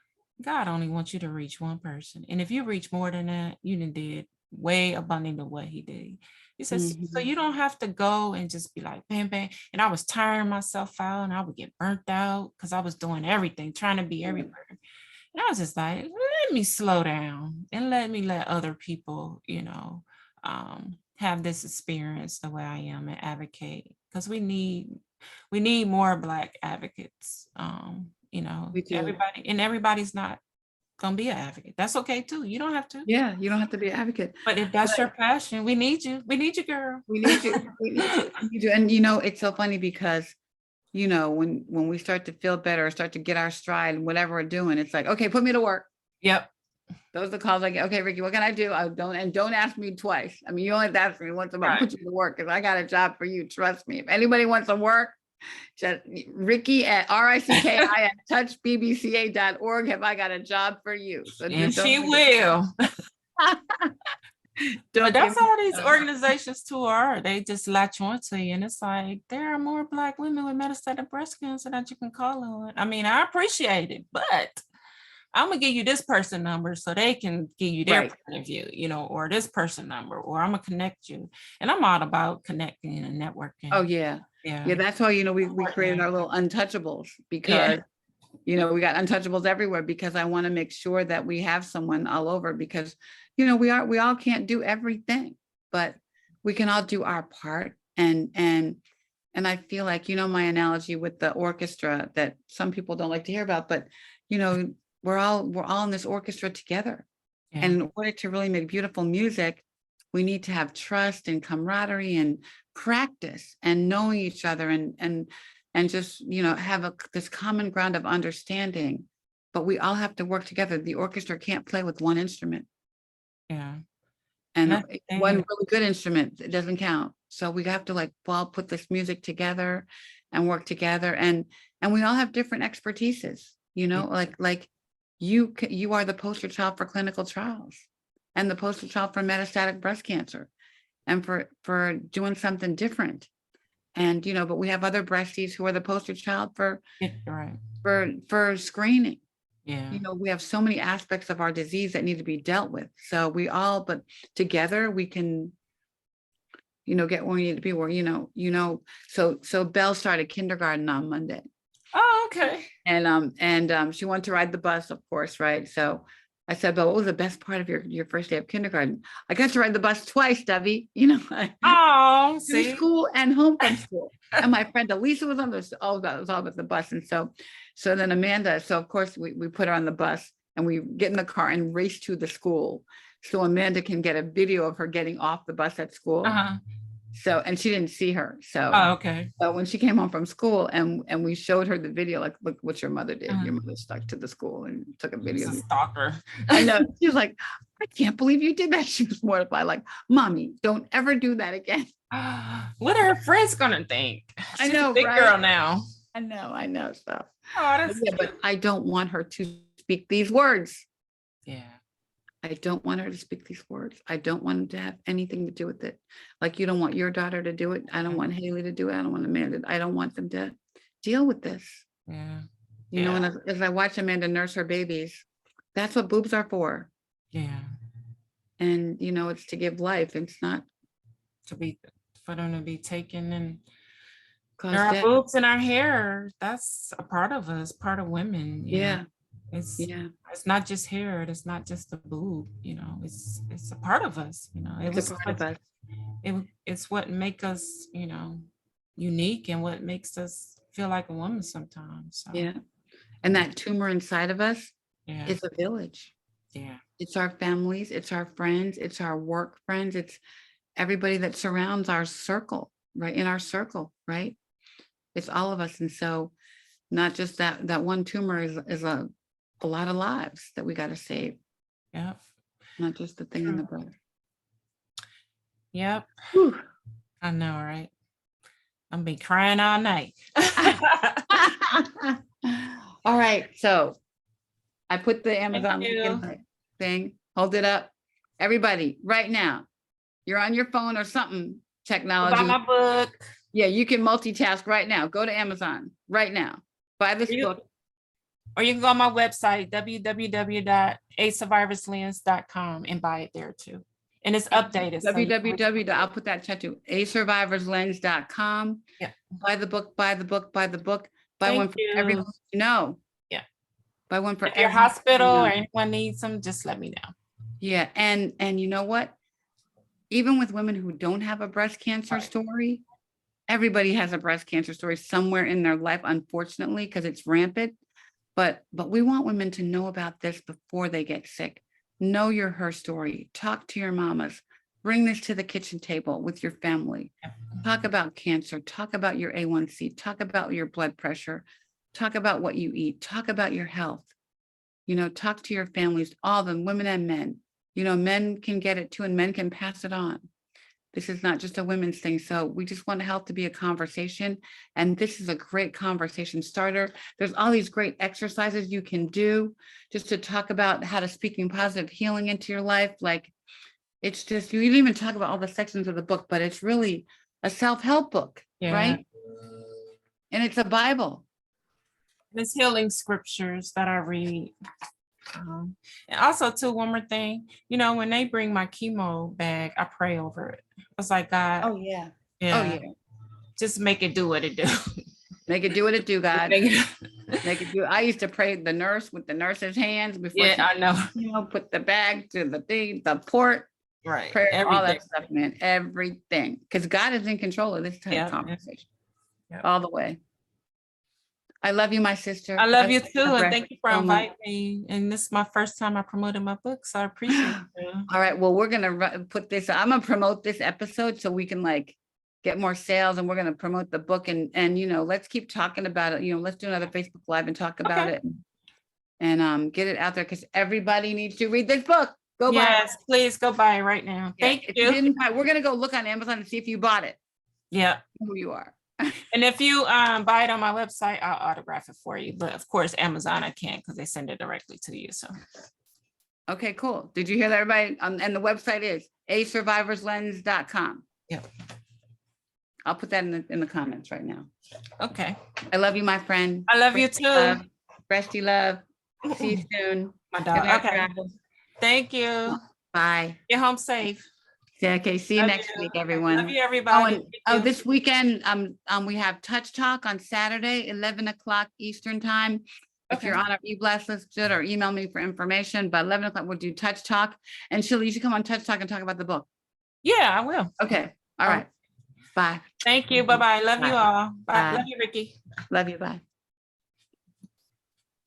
God only wants you to reach one person. And if you reach more than that, you done did way abundant of what he did. He says, so you don't have to go and just be like, bam, bam. And I was tiring myself out and I would get burnt out because I was doing everything, trying to be everywhere. And I was just like, let me slow down and let other people, you know, have this experience the way I am and advocate, because we need more Black advocates. You know, everybody's not gonna be an advocate. That's okay too. You don't have to. Yeah, you don't have to be an advocate. But if that's your passion, we need you. We need you, girl. We need you. We need you. We need you. And you know, it's so funny because you know, when we start to feel better, start to get our stride and whatever we're doing, it's like, okay, put me to work. Yep. Those are the calls I get. Okay, Ricky, what can I do? Don't ask me twice. I mean, you only have to ask me once about Right. put you to work because I got a job for you. Trust me. If anybody wants to work, just Ricky at RICKI at touchbbca.org. Have I got a job for you? So And just she don't will. don't But that's give me- how these organizations too are. They just latch onto you, and it's like there are more Black women with metastatic breast cancer that you can call on. I mean, I appreciate it, but I'm gonna give you this person number so they can give you their Right. point of view, you know, or this person number, or I'm gonna connect you. And I'm all about connecting and networking. Oh yeah. yeah, Yeah, that's why, you know, we created Partnering. our little untouchables because, you know, we got untouchables everywhere because I want to make sure that we have someone all over because, you know, we all can't do everything, but we can all do our part. And I feel like, you know, my analogy with the orchestra that some people don't like to hear about, but, you know, we're all in this orchestra together. Yeah. And in order to really make beautiful music, we need to have trust and camaraderie and practice and knowing each other and just, you know, have this common ground of understanding. But we all have to work together. The orchestra can't play with one instrument. yeah. And That's the thing. one really good instrument, it doesn't count. So we have to like, well, put this music together and work together. And we all have different expertises, you know, like you are the poster child for clinical trials and the poster child for metastatic breast cancer and for doing something different. And, you know, but we have other breasties who are the poster child for Right. for screening. Yeah. You know, we have so many aspects of our disease that need to be dealt with. So but together we can, you know, get where we need to be where, so Belle started kindergarten on Monday. Oh, okay. And she wanted to ride the bus, of course, right? So I said, Belle, what was the best part of your first day of kindergarten? I got to ride the bus twice, Debbie, you know, Oh, to see. school and home from school. And my friend Elisa was on this, oh God, it was all about the bus. And so then Amanda, so of course we put her on the bus and we get in the car and race to the school. So Amanda can get a video of her getting off the bus at school. Uh-huh. So, and she didn't see her. So, Oh, okay. but when she came home from school and we showed her the video, like, look what your mother did. Uh-huh. Your mother stuck to the school and took a She's video. a stalker. I know. She was like, I can't believe you did that. She was mortified. Like, mommy, don't ever do that again. What are her friends gonna think? I She's know, a big right? girl now. I know. So, Oh, that's but I don't want her to speak these words. yeah. I don't want her to speak these words. I don't want them to have anything to do with it. Like you don't want your daughter to do it. I don't want Haley to do it. I don't want Amanda. I don't want them to deal with this. Yeah. You know, Yeah. and as I watch Amanda nurse her babies, that's what boobs are for. Yeah. And, you know, it's to give life. It's not For them to be taken and cause there are death. boobs in our hair. That's a part of us, part of women. you know. Yeah. It's not just hair. It's not just the boob. You know, it's a part of us. You know, It's a part of us. It's what make us, you know, unique and what makes us feel like a woman sometimes. So, Yeah. And that tumor inside of us yeah, is a village. yeah, It's our families, it's our friends, it's our work friends, it's everybody that surrounds our circle, right? In our circle, right? It's all of us. And so not just that one tumor is a lot of lives that we got to save, yep, not just the thing in the breast. yep. Whew. I know, right? I'm be crying all night. All right. So I put the Amazon link in you. my thing. Hold it up. Everybody, right now, you're on your phone or something, Buy technology. my book. Yeah, you can multitask right now. Go to Amazon right now. Buy this You- book. Or you can go on my website, www.asurvivorslens.com and buy it there too. And it's updated. so you can- www. I'll put that chat to asurvivorslens.com. Yeah. Buy the book, buy the book, buy the book. Buy Thank one for you. everyone you know. Yeah. Buy one for If your everyone you hospital know. or anyone needs them, just let me know. Yeah, and you know what? Even with women who don't have a breast cancer Right. story, everybody has a breast cancer story somewhere in their life, unfortunately, because it's rampant. But we want women to know about this before they get sick. Know her story. Talk to your mamas. bring this to the kitchen table with your family. Talk about cancer, talk about your A1C, talk about your blood pressure, talk about what you eat, talk about your health. Talk to your families, all of them, women and men. Men can get it too, and men can pass it on. This is not just a women's thing. So we just want health to be a conversation. And this is a great conversation starter. There's all these great exercises you can do just to talk about how to speaking positive healing into your life. Like, it's just, you didn't even talk about all the sections of the book, but it's really a self-help book, right? And it's a Bible. There's healing scriptures that I read. And also too, one more thing, when they bring my chemo bag, I pray over it. It's like, God, Oh yeah. just make it do what it do. Make it do what it do, God. Make it- Make it do. I used to pray the nurse with the nurse's hands before yeah, I know. put the bag to the thing, the port, Right. prayer, all that Everything. stuff, man. Everything. Because God is in control of this type Yeah. of conversation. Yeah. All the way. I love you, my sister. I love you That's too. my And thank you for so much. inviting me. And this is my first time I promoted my book. So I appreciate you. All right. Well, we're gonna put this. I'm gonna promote this episode so we can get more sales, and we're gonna promote the book, and let's keep talking about it. Let's do another Facebook Live and talk about it, and get it out there, because everybody needs to read this book. Go buy it. Yes, please go buy it right now. Yeah, Thank if you. didn't buy, we're gonna go look on Amazon and see if you bought it. Yeah. Who you are. And if you buy it on my website, I'll autograph it for you. But of course, Amazon, I can't because they send it directly to you. So Okay, cool. Did you hear that, everybody? And the website is asurvivorslens.com. Yep. I'll put that in the comments right now. okay. I love you, my friend. I love you too. Breasty love. See you soon. My Good dog. night, Okay. Travis. Thank you. Bye. Get home safe. Yeah, okay, see you Love next you. week, everyone. Love you, Oh, everybody. and Thank you. this weekend, we have Touch Talk on Saturday, 11 o'clock Eastern time. If Okay. you're on our e-blast list, good, or email me for information. But 11 o'clock, we'll do Touch Talk. And Sheila, you should come on Touch Talk and talk about the book. Yeah, I will. Okay, all right. Bye. Thank you. Bye-bye. Love you Bye. all. Bye. Bye. Love you, Ricky. Love you, bye.